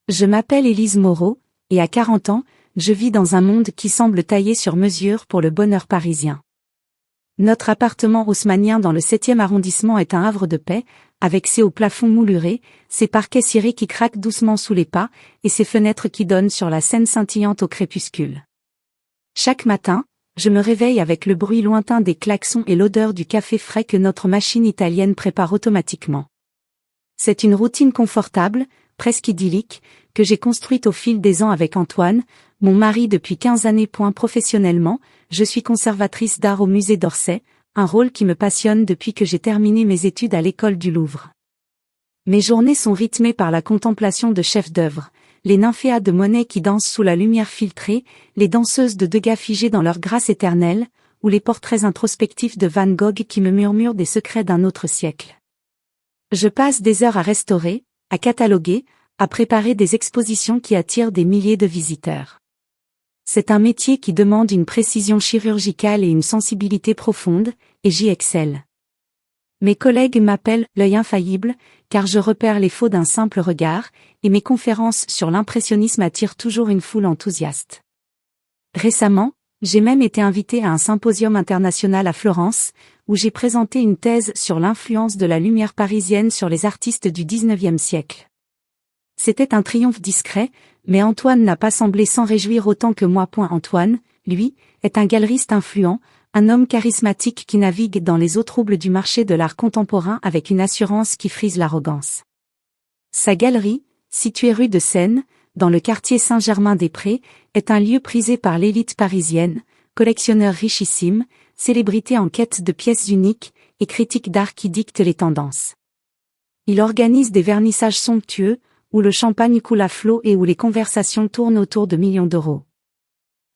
Je m'appelle Élise Moreau, et à 40 ans, je vis dans un monde qui semble taillé sur mesure pour le bonheur parisien. Notre appartement haussmannien dans le 7e arrondissement est un havre de paix, avec ses hauts plafonds moulurés, ses parquets cirés qui craquent doucement sous les pas, et ses fenêtres qui donnent sur la Seine scintillante au crépuscule. Chaque matin, je me réveille avec le bruit lointain des klaxons et l'odeur du café frais que notre machine italienne prépare automatiquement. C'est une routine confortable, presque idyllique, que j'ai construite au fil des ans avec Antoine, mon mari depuis 15 années. Professionnellement, je suis conservatrice d'art au musée d'Orsay, un rôle qui me passionne depuis que j'ai terminé mes études à l'école du Louvre. Mes journées sont rythmées par la contemplation de chefs-d'œuvre, les nymphéas de Monet qui dansent sous la lumière filtrée, les danseuses de Degas figées dans leur grâce éternelle, ou les portraits introspectifs de Van Gogh qui me murmurent des secrets d'un autre siècle. Je passe des heures à restaurer, à cataloguer, à préparer des expositions qui attirent des milliers de visiteurs. C'est un métier qui demande une précision chirurgicale et une sensibilité profonde, et j'y excelle. Mes collègues m'appellent l'œil infaillible, car je repère les faux d'un simple regard, et mes conférences sur l'impressionnisme attirent toujours une foule enthousiaste. Récemment, j'ai même été invitée à un symposium international à Florence, où j'ai présenté une thèse sur l'influence de la lumière parisienne sur les artistes du XIXe siècle. C'était un triomphe discret, mais Antoine n'a pas semblé s'en réjouir autant que moi. Antoine, lui, est un galeriste influent, un homme charismatique qui navigue dans les eaux troubles du marché de l'art contemporain avec une assurance qui frise l'arrogance. Sa galerie, située rue de Seine, dans le quartier Saint-Germain-des-Prés, est un lieu prisé par l'élite parisienne, collectionneur richissime, célébrité en quête de pièces uniques, et critique d'art qui dicte les tendances. Il organise des vernissages somptueux, où le champagne coule à flot et où les conversations tournent autour de millions d'euros.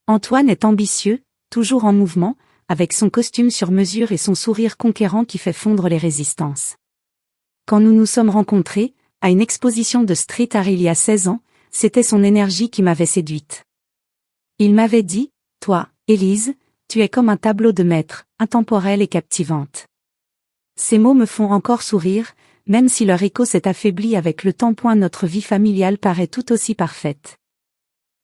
Antoine est ambitieux, toujours en mouvement, avec son costume sur mesure et son sourire conquérant qui fait fondre les résistances. Quand nous nous sommes rencontrés, à une exposition de street art il y a 16 ans, c'était son énergie qui m'avait séduite. Il m'avait dit, « Toi, Élise, tu es comme un tableau de maître, intemporelle et captivante. » Ces mots me font encore sourire, même si leur écho s'est affaibli avec le temps. Notre vie familiale paraît tout aussi parfaite.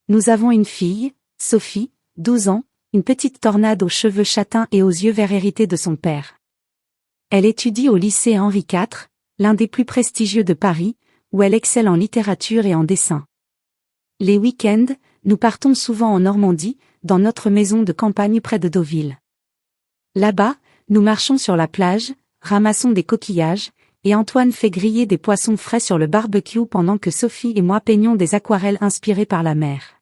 Nous avons une fille, Sophie, 12 ans, une petite tornade aux cheveux châtains et aux yeux verts hérités de son père. Elle étudie au lycée Henri IV, l'un des plus prestigieux de Paris, où elle excelle en littérature et en dessin. Les week-ends, nous partons souvent en Normandie, dans notre maison de campagne près de Deauville. Là-bas, nous marchons sur la plage, ramassons des coquillages, et Antoine fait griller des poissons frais sur le barbecue pendant que Sophie et moi peignons des aquarelles inspirées par la mer.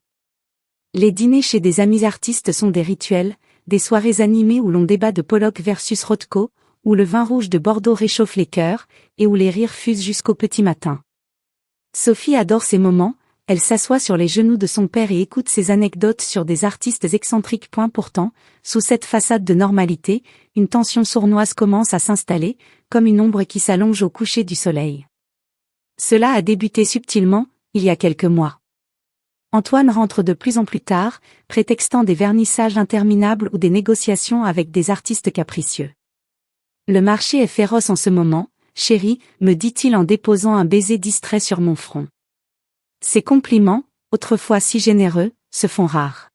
Les dîners chez des amis artistes sont des rituels, des soirées animées où l'on débat de Pollock versus Rothko, où le vin rouge de Bordeaux réchauffe les cœurs, et où les rires fusent jusqu'au petit matin. Sophie adore ces moments, elle s'assoit sur les genoux de son père et écoute ses anecdotes sur des artistes excentriques. Pourtant, sous cette façade de normalité, une tension sournoise commence à s'installer, comme une ombre qui s'allonge au coucher du soleil. Cela a débuté subtilement, il y a quelques mois. Antoine rentre de plus en plus tard, prétextant des vernissages interminables ou des négociations avec des artistes capricieux. Le marché est féroce en ce moment, chérie, me dit-il en déposant un baiser distrait sur mon front. Ces compliments, autrefois si généreux, se font rares.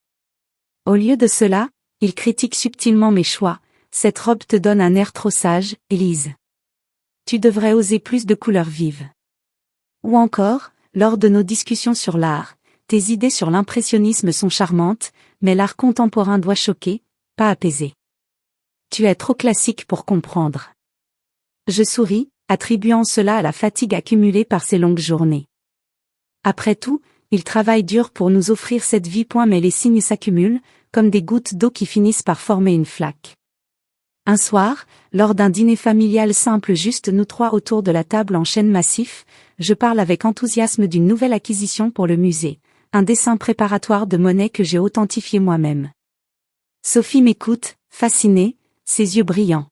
Au lieu de cela, il critique subtilement mes choix. Cette robe te donne un air trop sage, Élise. Tu devrais oser plus de couleurs vives. Ou encore, lors de nos discussions sur l'art, tes idées sur l'impressionnisme sont charmantes, mais l'art contemporain doit choquer, pas apaiser. Tu es trop classique pour comprendre. Je souris, attribuant cela à la fatigue accumulée par ces longues journées. Après tout, il travaille dur pour nous offrir cette vie. Mais les signes s'accumulent, comme des gouttes d'eau qui finissent par former une flaque. Un soir, lors d'un dîner familial simple juste nous trois autour de la table en chêne massif, je parle avec enthousiasme d'une nouvelle acquisition pour le musée, un dessin préparatoire de Monet que j'ai authentifié moi-même. Sophie m'écoute, fascinée, ses yeux brillants.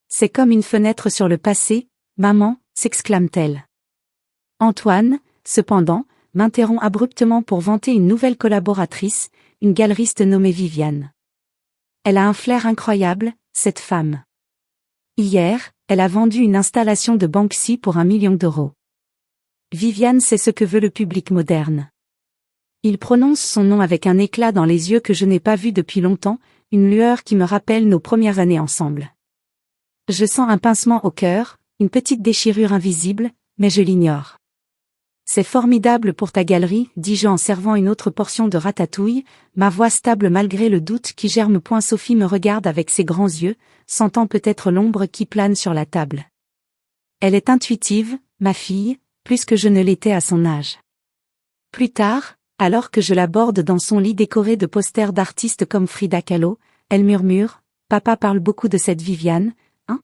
C'est comme une fenêtre sur le passé, maman, s'exclame-t-elle. Antoine, cependant, m'interrompt abruptement pour vanter une nouvelle collaboratrice, une galeriste nommée Viviane. Elle a un flair incroyable, cette femme. Hier, elle a vendu une installation de Banksy pour 1 million d'euros. Viviane sait ce que veut le public moderne. Il prononce son nom avec un éclat dans les yeux que je n'ai pas vu depuis longtemps, une lueur qui me rappelle nos premières années ensemble. Je sens un pincement au cœur, une petite déchirure invisible, mais je l'ignore. C'est formidable pour ta galerie, dis-je en servant une autre portion de ratatouille, ma voix stable malgré le doute qui germe. Sophie me regarde avec ses grands yeux, sentant peut-être l'ombre qui plane sur la table. Elle est intuitive, ma fille, plus que je ne l'étais à son âge. Plus tard, alors que je l'aborde dans son lit décoré de posters d'artistes comme Frida Kahlo, elle murmure, « Papa parle beaucoup de cette Viviane, hein ?»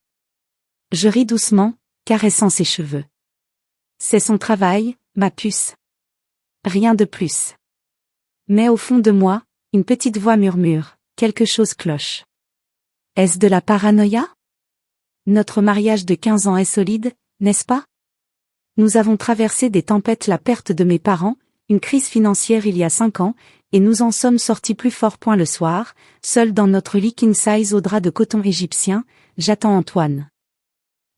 Je ris doucement, caressant ses cheveux. C'est son travail, ma puce. Rien de plus. Mais au fond de moi, une petite voix murmure, quelque chose cloche. Est-ce de la paranoïa? Notre mariage de 15 ans est solide, n'est-ce pas? Nous avons traversé des tempêtes, la perte de mes parents, une crise financière il y a 5 ans, et nous en sommes sortis plus forts. Le soir, seul dans notre lit king size au drap de coton égyptien, j'attends Antoine.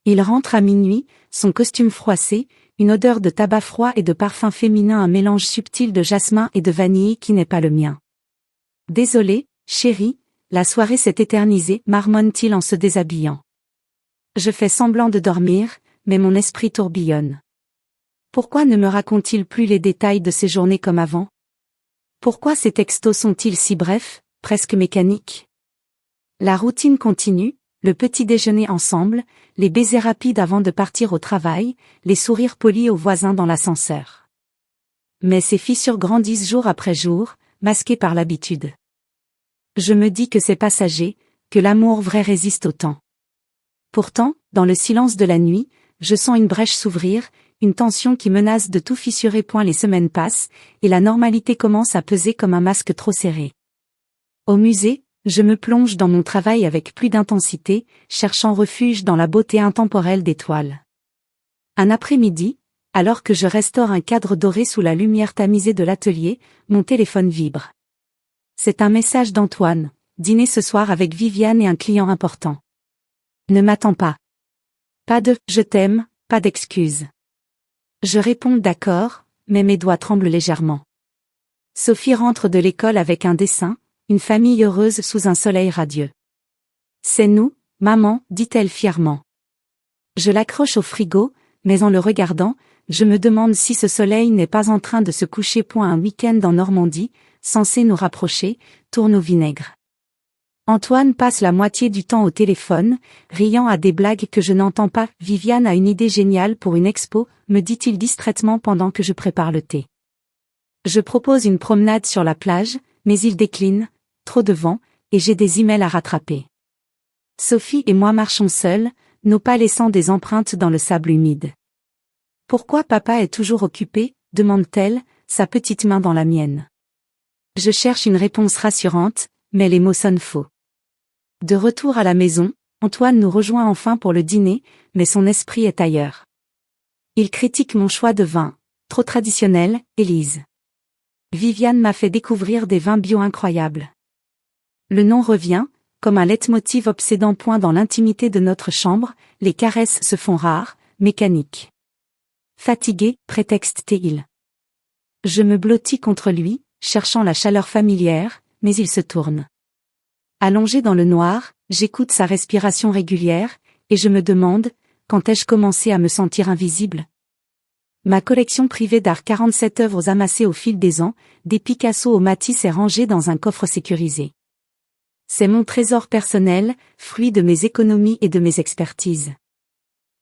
Il rentre à minuit, son costume froissé, une odeur de tabac froid et de parfum féminin, un mélange subtil de jasmin et de vanille qui n'est pas le mien. Désolé, chérie, la soirée s'est éternisée, marmonne-t-il en se déshabillant. Je fais semblant de dormir, mais mon esprit tourbillonne. Pourquoi ne me raconte-t-il plus les détails de ses journées comme avant? Pourquoi ses textos sont-ils si brefs, presque mécaniques? La routine continue, le petit déjeuner ensemble, les baisers rapides avant de partir au travail, les sourires polis aux voisins dans l'ascenseur. Mais ces fissures grandissent jour après jour, masquées par l'habitude. Je me dis que c'est passager, que l'amour vrai résiste au temps. Pourtant, dans le silence de la nuit, je sens une brèche s'ouvrir, une tension qui menace de tout fissurer. Les semaines passent, et la normalité commence à peser comme un masque trop serré. Au musée, je me plonge dans mon travail avec plus d'intensité, cherchant refuge dans la beauté intemporelle des toiles. Un après-midi, alors que je restaure un cadre doré sous la lumière tamisée de l'atelier, mon téléphone vibre. C'est un message d'Antoine, dîner ce soir avec Viviane et un client important. Ne m'attends pas. Pas de « je t'aime », pas d'excuses. Je réponds d'accord, mais mes doigts tremblent légèrement. Sophie rentre de l'école avec un dessin, une famille heureuse sous un soleil radieux. C'est nous, maman, dit-elle fièrement. Je l'accroche au frigo, mais en le regardant, je me demande si ce soleil n'est pas en train de se coucher. Un week-end en Normandie, censé nous rapprocher, tourne au vinaigre. Antoine passe la moitié du temps au téléphone, riant à des blagues que je n'entends pas. Viviane a une idée géniale pour une expo, me dit-il distraitement pendant que je prépare le thé. Je propose une promenade sur la plage, mais il décline, trop de vent, et j'ai des emails à rattraper. Sophie et moi marchons seuls, nos pas laissant des empreintes dans le sable humide. Pourquoi papa est toujours occupé, demande-t-elle, sa petite main dans la mienne. Je cherche une réponse rassurante, mais les mots sonnent faux. De retour à la maison, Antoine nous rejoint enfin pour le dîner, mais son esprit est ailleurs. Il critique mon choix de vin, trop traditionnel, Élise. Viviane m'a fait découvrir des vins bio incroyables. Le nom revient, comme un leitmotiv obsédant. Dans l'intimité de notre chambre, les caresses se font rares, mécaniques. Fatigué, prétexte-t-il. Je me blottis contre lui, cherchant la chaleur familière, mais il se tourne. Allongé dans le noir, j'écoute sa respiration régulière, et je me demande, quand ai-je commencé à me sentir invisible? Ma collection privée d'art, 47 œuvres amassées au fil des ans, des Picasso au Matisse, est rangée dans un coffre sécurisé. C'est mon trésor personnel, fruit de mes économies et de mes expertises.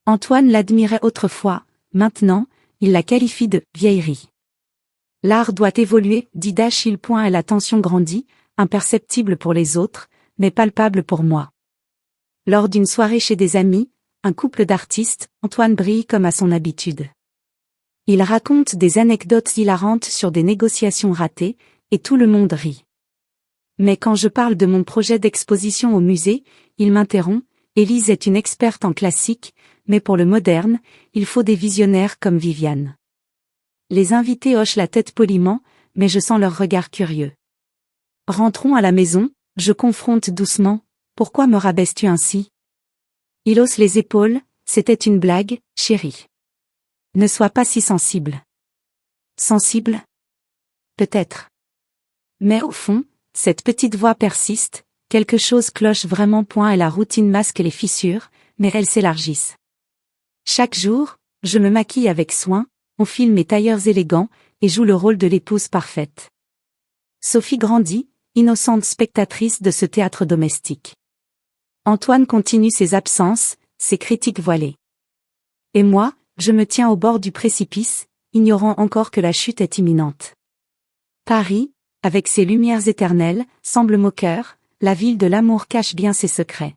Antoine l'admirait autrefois, maintenant, il la qualifie de « vieillerie ». L'art doit évoluer, dit Achille. Et la tension grandit, imperceptible pour les autres, mais palpable pour moi. Lors d'une soirée chez des amis, un couple d'artistes, Antoine brille comme à son habitude. Il raconte des anecdotes hilarantes sur des négociations ratées, et tout le monde rit. Mais quand je parle de mon projet d'exposition au musée, il m'interrompt. Élise est une experte en classique, mais pour le moderne, il faut des visionnaires comme Viviane. Les invités hochent la tête poliment, mais je sens leur regard curieux. Rentrons à la maison, je confronte doucement, pourquoi me rabaisses-tu ainsi? Il hausse les épaules, c'était une blague, chérie. Ne sois pas si sensible. Sensible? Peut-être. Mais au fond, cette petite voix persiste, quelque chose cloche vraiment point et la routine masque les fissures, mais elles s'élargissent. Chaque jour, je me maquille avec soin, enfile mes tailleurs élégants, et joue le rôle de l'épouse parfaite. Sophie grandit, innocente spectatrice de ce théâtre domestique. Antoine continue ses absences, ses critiques voilées. Et moi, je me tiens au bord du précipice, ignorant encore que la chute est imminente. Paris, avec ses lumières éternelles, semble moqueur, la ville de l'amour cache bien ses secrets.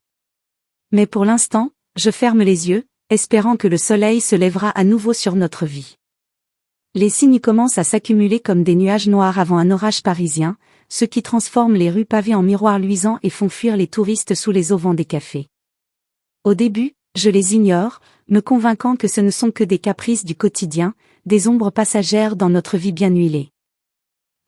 Mais pour l'instant, je ferme les yeux, espérant que le soleil se lèvera à nouveau sur notre vie. Les signes commencent à s'accumuler comme des nuages noirs avant un orage parisien, ce qui transforme les rues pavées en miroirs luisants et font fuir les touristes sous les auvents des cafés. Au début, je les ignore, me convainquant que ce ne sont que des caprices du quotidien, des ombres passagères dans notre vie bien huilée.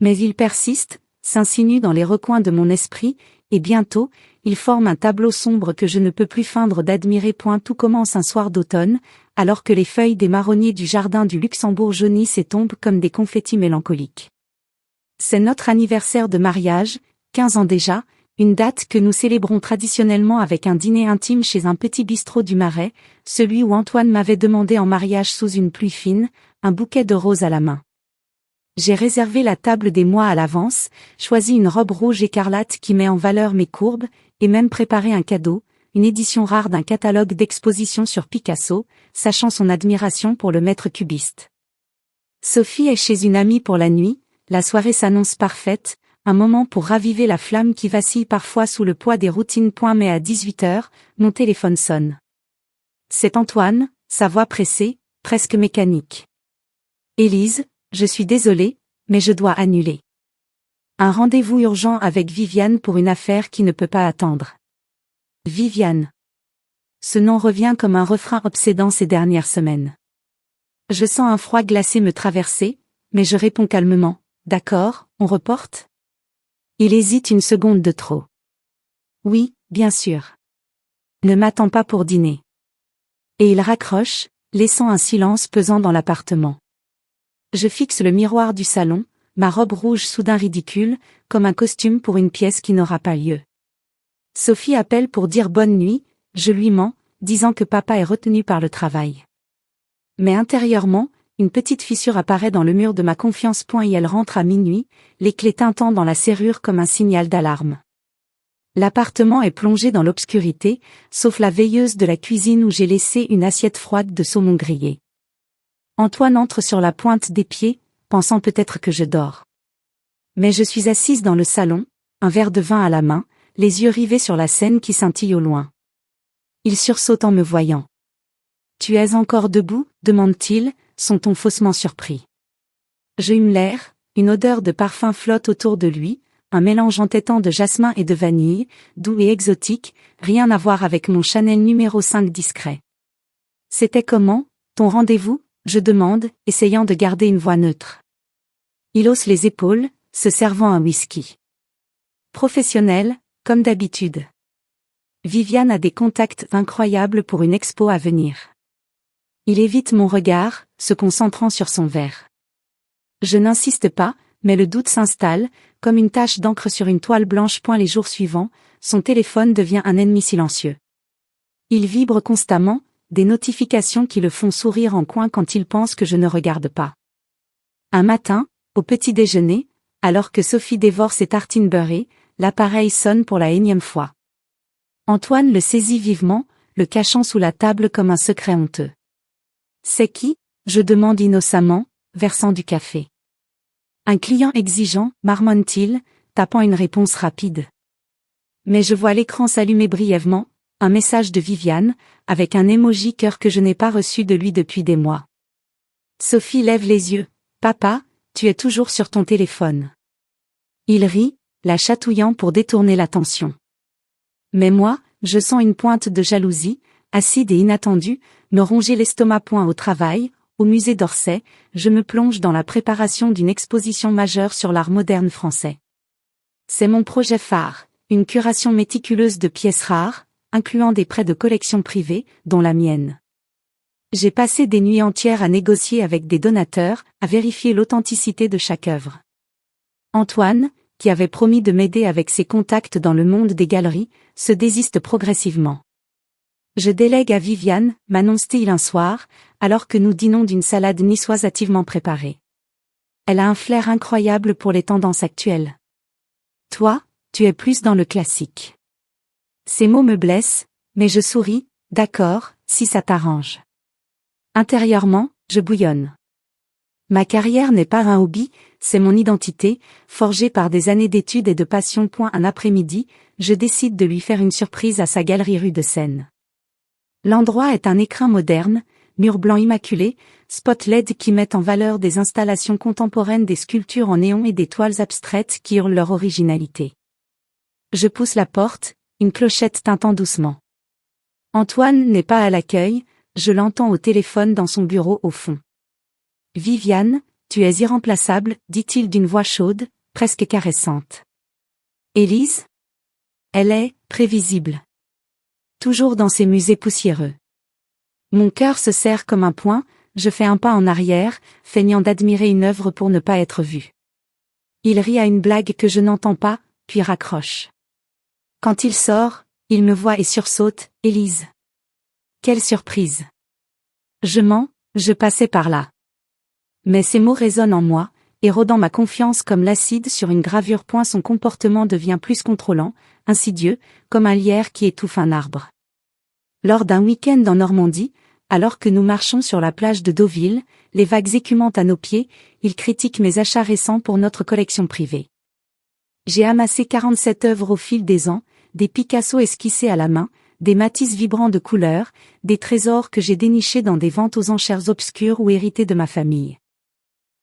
Mais ils persistent, s'insinuent dans les recoins de mon esprit, et bientôt, ils forment un tableau sombre que je ne peux plus feindre d'admirer. Tout commence un soir d'automne, alors que les feuilles des marronniers du jardin du Luxembourg jaunissent et tombent comme des confettis mélancoliques. C'est notre anniversaire de mariage, 15 ans déjà, une date que nous célébrons traditionnellement avec un dîner intime chez un petit bistrot du Marais, celui où Antoine m'avait demandé en mariage sous une pluie fine, un bouquet de roses à la main. J'ai réservé la table des mois à l'avance, choisi une robe rouge écarlate qui met en valeur mes courbes, et même préparé un cadeau, une édition rare d'un catalogue d'exposition sur Picasso, sachant son admiration pour le maître cubiste. Sophie est chez une amie pour la nuit, la soirée s'annonce parfaite, un moment pour raviver la flamme qui vacille parfois sous le poids des routines. Mais à 18h, mon téléphone sonne. C'est Antoine, sa voix pressée, presque mécanique. Élise, je suis désolée, mais je dois annuler. Un rendez-vous urgent avec Viviane pour une affaire qui ne peut pas attendre. Viviane. Ce nom revient comme un refrain obsédant ces dernières semaines. Je sens un froid glacé me traverser, mais je réponds calmement, d'accord, on reporte? Il hésite une seconde de trop. Oui, bien sûr. Ne m'attends pas pour dîner. Et il raccroche, laissant un silence pesant dans l'appartement. Je fixe le miroir du salon, ma robe rouge soudain ridicule, comme un costume pour une pièce qui n'aura pas lieu. Sophie appelle pour dire bonne nuit, je lui mens, disant que papa est retenu par le travail. Mais intérieurement, une petite fissure apparaît dans le mur de ma confiance. Et elle rentre à minuit, les clés tintant dans la serrure comme un signal d'alarme. L'appartement est plongé dans l'obscurité, sauf la veilleuse de la cuisine où j'ai laissé une assiette froide de saumon grillé. Antoine entre sur la pointe des pieds, pensant peut-être que je dors. Mais je suis assise dans le salon, un verre de vin à la main, les yeux rivés sur la scène qui scintille au loin. Il sursaute en me voyant. « Tu es encore debout ?» demande-t-il, son ton faussement surpris. Je hume l'air, une odeur de parfum flotte autour de lui, un mélange entêtant de jasmin et de vanille, doux et exotique, rien à voir avec mon Chanel numéro 5 discret. « C'était comment, ton rendez-vous ?» je demande, essayant de garder une voix neutre. Il hausse les épaules, se servant un whisky. Professionnel, comme d'habitude. Viviane a des contacts incroyables pour une expo à venir. Il évite mon regard, se concentrant sur son verre. Je n'insiste pas, mais le doute s'installe, comme une tache d'encre sur une toile blanche. Les jours suivants, son téléphone devient un ennemi silencieux. Il vibre constamment, des notifications qui le font sourire en coin quand il pense que je ne regarde pas. Un matin, au petit déjeuner, alors que Sophie dévore ses tartines beurrées, l'appareil sonne pour la énième fois. Antoine le saisit vivement, le cachant sous la table comme un secret honteux. « C'est qui ?» je demande innocemment, versant du café. « Un client exigeant » marmonne-t-il, tapant une réponse rapide. Mais je vois l'écran s'allumer brièvement, un message de Viviane, avec un emoji cœur que je n'ai pas reçu de lui depuis des mois. Sophie lève les yeux. « Papa, tu es toujours sur ton téléphone. » Il rit, la chatouillant pour détourner l'attention. Mais moi, je sens une pointe de jalousie, acide et inattendue, me ronger l'estomac. Au travail, au musée d'Orsay, je me plonge dans la préparation d'une exposition majeure sur l'art moderne français. C'est mon projet phare, une curation méticuleuse de pièces rares, incluant des prêts de collections privées, dont la mienne. J'ai passé des nuits entières à négocier avec des donateurs, à vérifier l'authenticité de chaque œuvre. Antoine, qui avait promis de m'aider avec ses contacts dans le monde des galeries, se désiste progressivement. Je délègue à Viviane, m'annonce-t-il un soir, alors que nous dînons d'une salade niçoise hâtivement préparée. Elle a un flair incroyable pour les tendances actuelles. Toi, tu es plus dans le classique. Ces mots me blessent, mais je souris, d'accord, si ça t'arrange. Intérieurement, je bouillonne. Ma carrière n'est pas un hobby, c'est mon identité, forgée par des années d'études et de passion. Un après-midi, je décide de lui faire une surprise à sa galerie rue de Seine. L'endroit est un écrin moderne, mur blanc immaculé, spot LED qui mettent en valeur des installations contemporaines, des sculptures en néon et des toiles abstraites qui hurlent leur originalité. Je pousse la porte, une clochette tintant doucement. Antoine n'est pas à l'accueil, je l'entends au téléphone dans son bureau au fond. « Viviane, tu es irremplaçable, dit-il d'une voix chaude, presque caressante. Élise ? Elle est prévisible. Toujours dans ses musées poussiéreux. Mon cœur se serre comme un poing, je fais un pas en arrière, feignant d'admirer une œuvre pour ne pas être vu. Il rit à une blague que je n'entends pas, puis raccroche. Quand il sort, il me voit et sursaute, « Élise !» Quelle surprise ! Je mens, je passais par là. Mais ces mots résonnent en moi, érodant ma confiance comme l'acide sur une gravure. Son comportement devient plus contrôlant, insidieux, comme un lierre qui étouffe un arbre. Lors d'un week-end en Normandie, alors que nous marchons sur la plage de Deauville, les vagues écumantes à nos pieds, il critique mes achats récents pour notre collection privée. J'ai amassé 47 œuvres au fil des ans, des Picasso esquissés à la main, des Matisse vibrants de couleurs, des trésors que j'ai dénichés dans des ventes aux enchères obscures ou hérités de ma famille.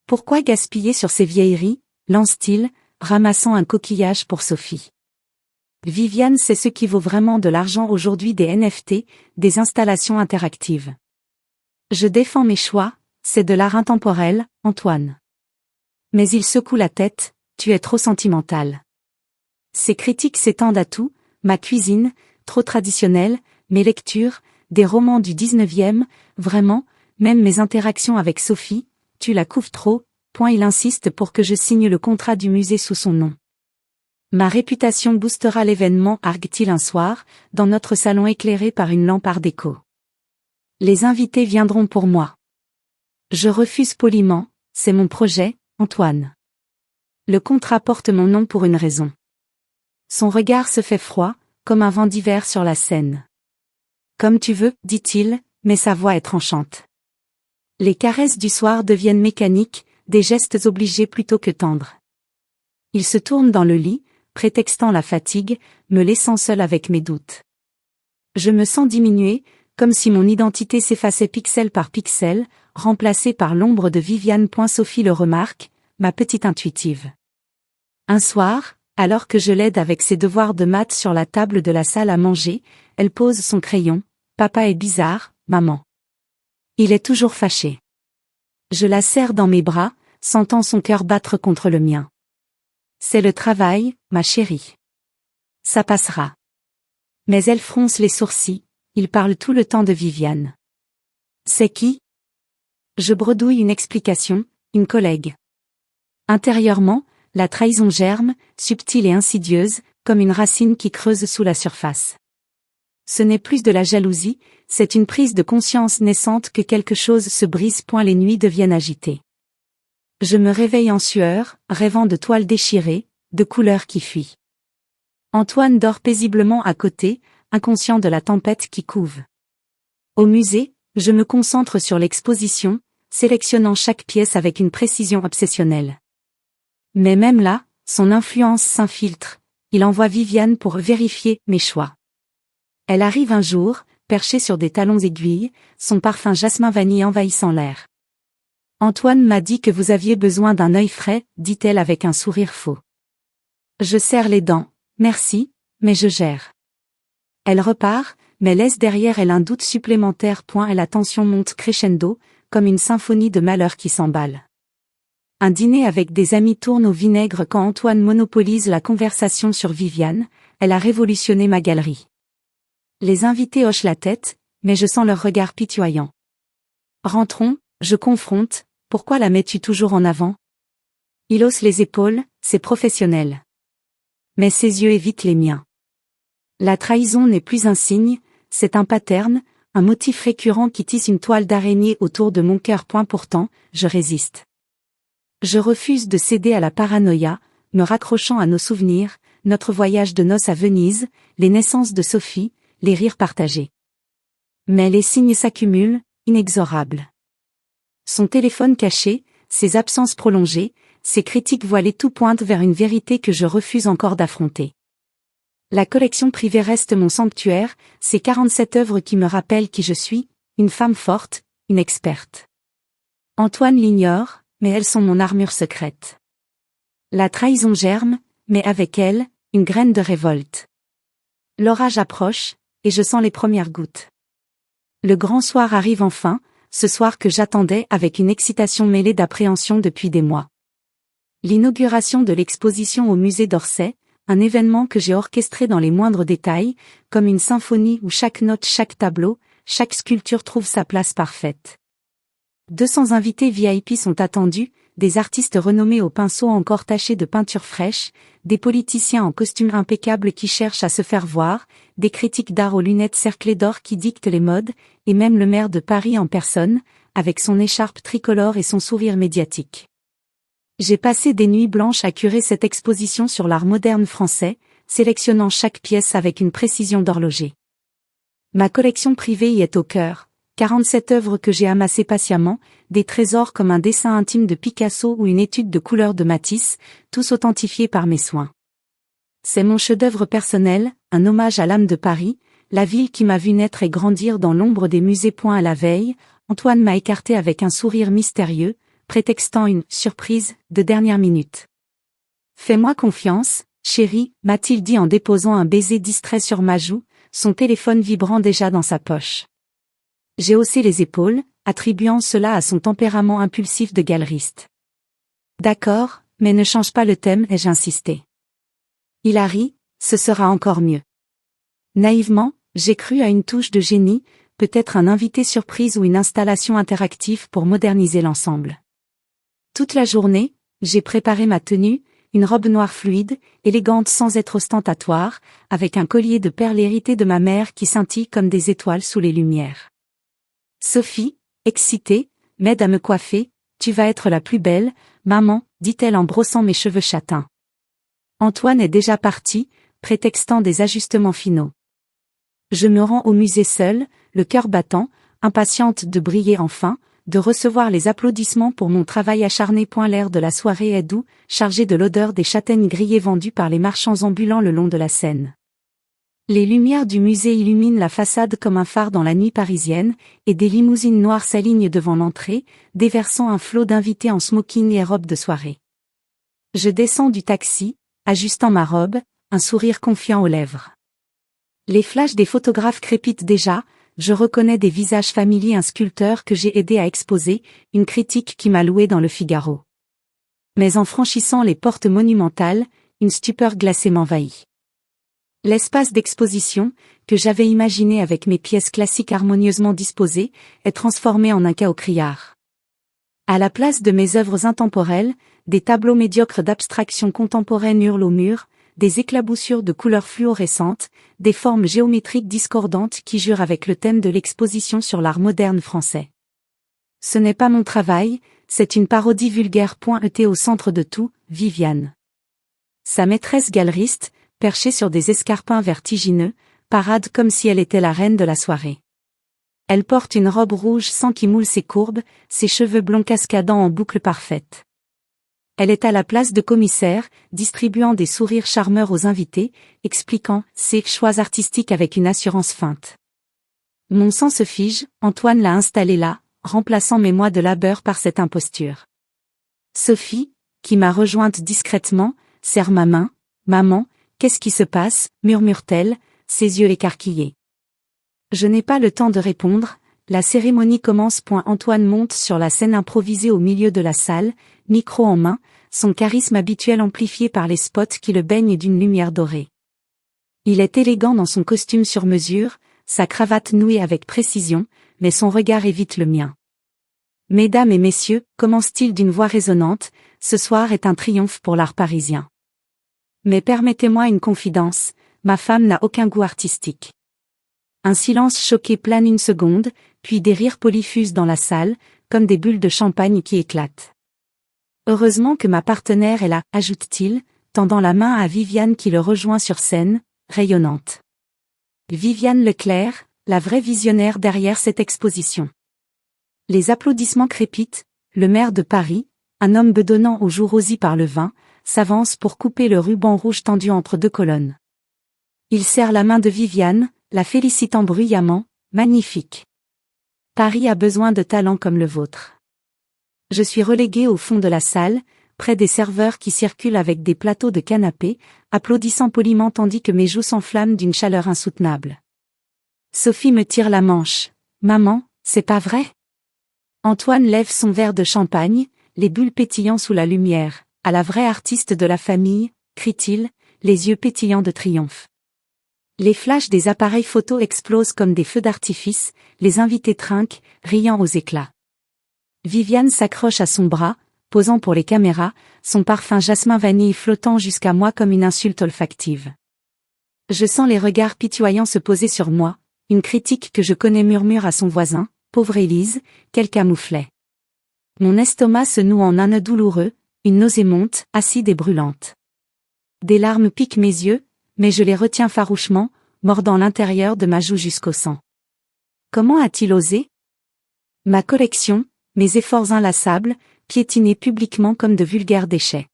Pourquoi gaspiller sur ces vieilleries, lance-t-il, ramassant un coquillage pour Sophie. Viviane sait ce qui vaut vraiment de l'argent aujourd'hui, des NFT, des installations interactives. Je défends mes choix, c'est de l'art intemporel, Antoine. Mais il secoue la tête, tu es trop sentimental. Ces critiques s'étendent à tout, ma cuisine, trop traditionnelle, mes lectures, des romans du 19e, vraiment, même mes interactions avec Sophie, tu la couves trop, il insiste pour que je signe le contrat du musée sous son nom. Ma réputation boostera l'événement, argue-t-il un soir, dans notre salon éclairé par une lampe art déco. Les invités viendront pour moi. Je refuse poliment, c'est mon projet, Antoine. Le contrat porte mon nom pour une raison. Son regard se fait froid, comme un vent d'hiver sur la Seine. Comme tu veux, dit-il, mais sa voix est tranchante. Les caresses du soir deviennent mécaniques, des gestes obligés plutôt que tendres. Il se tourne dans le lit, prétextant la fatigue, me laissant seul avec mes doutes. Je me sens diminuée, comme si mon identité s'effaçait pixel par pixel, remplacée par l'ombre de Viviane. Sophie le remarque, ma petite intuitive. Un soir, alors que je l'aide avec ses devoirs de maths sur la table de la salle à manger, elle pose son crayon. Papa est bizarre, maman. Il est toujours fâché. Je la serre dans mes bras, sentant son cœur battre contre le mien. C'est le travail, ma chérie. Ça passera. Mais elle fronce les sourcils, il parle tout le temps de Viviane. C'est qui? Je bredouille une explication, une collègue. Intérieurement, la trahison germe, subtile et insidieuse, comme une racine qui creuse sous la surface. Ce n'est plus de la jalousie, c'est une prise de conscience naissante que quelque chose se brise. Les nuits deviennent agitées. Je me réveille en sueur, rêvant de toiles déchirées, de couleurs qui fuient. Antoine dort paisiblement à côté, inconscient de la tempête qui couve. Au musée, je me concentre sur l'exposition, sélectionnant chaque pièce avec une précision obsessionnelle. Mais même là, son influence s'infiltre, il envoie Viviane pour vérifier mes choix. Elle arrive un jour, perchée sur des talons aiguilles, son parfum jasmin vanille envahissant l'air. Antoine m'a dit que vous aviez besoin d'un œil frais, dit-elle avec un sourire faux. Je serre les dents, merci, mais je gère. Elle repart, mais laisse derrière elle un doute supplémentaire. Et la tension monte crescendo, comme une symphonie de malheur qui s'emballe. Un dîner avec des amis tourne au vinaigre quand Antoine monopolise la conversation sur Viviane, elle a révolutionné ma galerie. Les invités hochent la tête, mais je sens leur regard pitoyant. Rentrons, je confronte, pourquoi la mets-tu toujours en avant? Il hausse les épaules, c'est professionnel. Mais ses yeux évitent les miens. La trahison n'est plus un signe, c'est un pattern, un motif récurrent qui tisse une toile d'araignée autour de mon cœur. Pourtant, je résiste. Je refuse de céder à la paranoïa, me raccrochant à nos souvenirs, notre voyage de noces à Venise, les naissances de Sophie, les rires partagés. Mais les signes s'accumulent, inexorables. Son téléphone caché, ses absences prolongées, ses critiques voilées, tout pointe vers une vérité que je refuse encore d'affronter. La collection privée reste mon sanctuaire, ces 47 œuvres qui me rappellent qui je suis, une femme forte, une experte. Antoine l'ignore, mais elles sont mon armure secrète. La trahison germe, mais avec elle, une graine de révolte. L'orage approche, et je sens les premières gouttes. Le grand soir arrive enfin, ce soir que j'attendais avec une excitation mêlée d'appréhension depuis des mois. L'inauguration de l'exposition au musée d'Orsay, un événement que j'ai orchestré dans les moindres détails, comme une symphonie où chaque note, chaque tableau, chaque sculpture trouve sa place parfaite. 200 invités VIP sont attendus, des artistes renommés au pinceau encore tachés de peinture fraîche, des politiciens en costume impeccable qui cherchent à se faire voir, des critiques d'art aux lunettes cerclées d'or qui dictent les modes, et même le maire de Paris en personne, avec son écharpe tricolore et son sourire médiatique. J'ai passé des nuits blanches à curer cette exposition sur l'art moderne français, sélectionnant chaque pièce avec une précision d'horloger. Ma collection privée y est au cœur, 47 œuvres que j'ai amassées patiemment, des trésors comme un dessin intime de Picasso ou une étude de couleurs de Matisse, tous authentifiés par mes soins. C'est mon chef-d'œuvre personnel, un hommage à l'âme de Paris, la ville qui m'a vu naître et grandir dans l'ombre des musées. À la veille, Antoine m'a écarté avec un sourire mystérieux, prétextant une « surprise » de dernière minute. « Fais-moi confiance, chérie », m'a-t-il dit en déposant un baiser distrait sur ma joue, son téléphone vibrant déjà dans sa poche. J'ai haussé les épaules, attribuant cela à son tempérament impulsif de galeriste. « D'accord, mais ne change pas le thème », ai-je insisté. Il a ri, ce sera encore mieux. Naïvement, j'ai cru à une touche de génie, peut-être un invité surprise ou une installation interactive pour moderniser l'ensemble. Toute la journée, j'ai préparé ma tenue, une robe noire fluide, élégante sans être ostentatoire, avec un collier de perles hérité de ma mère qui scintille comme des étoiles sous les lumières. Sophie, excitée, m'aide à me coiffer. « Tu vas être la plus belle, maman », dit-elle en brossant mes cheveux châtains. Antoine est déjà parti, prétextant des ajustements finaux. Je me rends au musée seul, le cœur battant, impatiente de briller enfin, de recevoir les applaudissements pour mon travail acharné. L'air de la soirée est doux, chargé de l'odeur des châtaignes grillées vendues par les marchands ambulants le long de la Seine. Les lumières du musée illuminent la façade comme un phare dans la nuit parisienne, et des limousines noires s'alignent devant l'entrée, déversant un flot d'invités en smoking et robe de soirée. Je descends du taxi, ajustant ma robe, un sourire confiant aux lèvres. Les flashs des photographes crépitent déjà, je reconnais des visages familiers, un sculpteur que j'ai aidé à exposer, une critique qui m'a loué dans le Figaro. Mais en franchissant les portes monumentales, une stupeur glacée m'envahit. L'espace d'exposition, que j'avais imaginé avec mes pièces classiques harmonieusement disposées, est transformé en un chaos criard. À la place de mes œuvres intemporelles, des tableaux médiocres d'abstraction contemporaine hurlent au mur, des éclaboussures de couleurs fluorescentes, des formes géométriques discordantes qui jurent avec le thème de l'exposition sur l'art moderne français. Ce n'est pas mon travail, c'est une parodie vulgaire. Au centre de tout, Viviane. Sa maîtresse galeriste, perchée sur des escarpins vertigineux, parade comme si elle était la reine de la soirée. Elle porte une robe rouge sang qui moule ses courbes, ses cheveux blonds cascadant en boucles parfaites. Elle est à la place de commissaire, distribuant des sourires charmeurs aux invités, expliquant ses choix artistiques avec une assurance feinte. Mon sang se fige, Antoine l'a installé là, remplaçant mes mois de labeur par cette imposture. Sophie, qui m'a rejointe discrètement, serre ma main. « Maman, qu'est-ce qui se passe ?» murmure-t-elle, ses yeux écarquillés. Je n'ai pas le temps de répondre, la cérémonie commence. Antoine monte sur la scène improvisée au milieu de la salle, micro en main, son charisme habituel amplifié par les spots qui le baignent d'une lumière dorée. Il est élégant dans son costume sur mesure, sa cravate nouée avec précision, mais son regard évite le mien. Mesdames et messieurs, commence-t-il d'une voix résonnante, ce soir est un triomphe pour l'art parisien. Mais permettez-moi une confidence, ma femme n'a aucun goût artistique. Un silence choqué plane une seconde, puis des rires polis fusent dans la salle, comme des bulles de champagne qui éclatent. Heureusement que ma partenaire est là, ajoute-t-il, tendant la main à Viviane qui le rejoint sur scène, rayonnante. Viviane Leclerc, la vraie visionnaire derrière cette exposition. Les applaudissements crépitent, le maire de Paris, un homme bedonnant aux joues rosies par le vin, s'avance pour couper le ruban rouge tendu entre deux colonnes. Il serre la main de Viviane, la félicitant bruyamment, magnifique. Paris a besoin de talents comme le vôtre. Je suis relégué au fond de la salle, près des serveurs qui circulent avec des plateaux de canapés, applaudissant poliment tandis que mes joues s'enflamment d'une chaleur insoutenable. Sophie me tire la manche. Maman, c'est pas vrai? Antoine lève son verre de champagne, les bulles pétillant sous la lumière. À la vraie artiste de la famille, crie-t-il, les yeux pétillants de triomphe. Les flashs des appareils photo explosent comme des feux d'artifice, les invités trinquent, riant aux éclats. Viviane s'accroche à son bras, posant pour les caméras, son parfum jasmin vanille flottant jusqu'à moi comme une insulte olfactive. Je sens les regards pitoyants se poser sur moi, une critique que je connais murmure à son voisin, pauvre Élise, quel camouflet. Mon estomac se noue en un nœud douloureux, une nausée monte, acide et brûlante. Des larmes piquent mes yeux, mais je les retiens farouchement, mordant l'intérieur de ma joue jusqu'au sang. Comment a-t-il osé? Ma collection, mes efforts inlassables, piétinés publiquement comme de vulgaires déchets.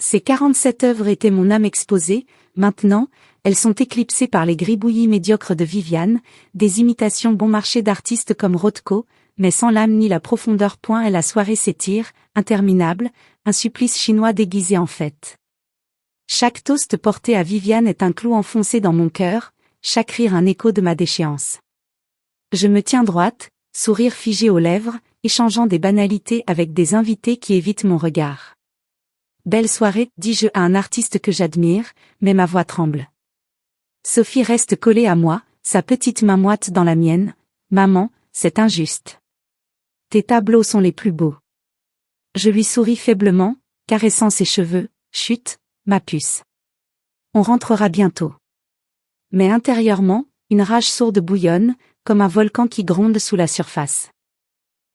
Ces 47 œuvres étaient mon âme exposée, maintenant, elles sont éclipsées par les gribouillis médiocres de Viviane, des imitations bon marché d'artistes comme Rothko, mais sans l'âme ni la profondeur. Et la soirée s'étire, interminable, un supplice chinois déguisé en fête. Chaque toast porté à Viviane est un clou enfoncé dans mon cœur, chaque rire un écho de ma déchéance. Je me tiens droite, sourire figé aux lèvres, échangeant des banalités avec des invités qui évitent mon regard. Belle soirée, dis-je à un artiste que j'admire, mais ma voix tremble. Sophie reste collée à moi, sa petite main moite dans la mienne. Maman, c'est injuste. Tes tableaux sont les plus beaux. Je lui souris faiblement, caressant ses cheveux. Chut, ma puce. On rentrera bientôt. Mais intérieurement, une rage sourde bouillonne, comme un volcan qui gronde sous la surface.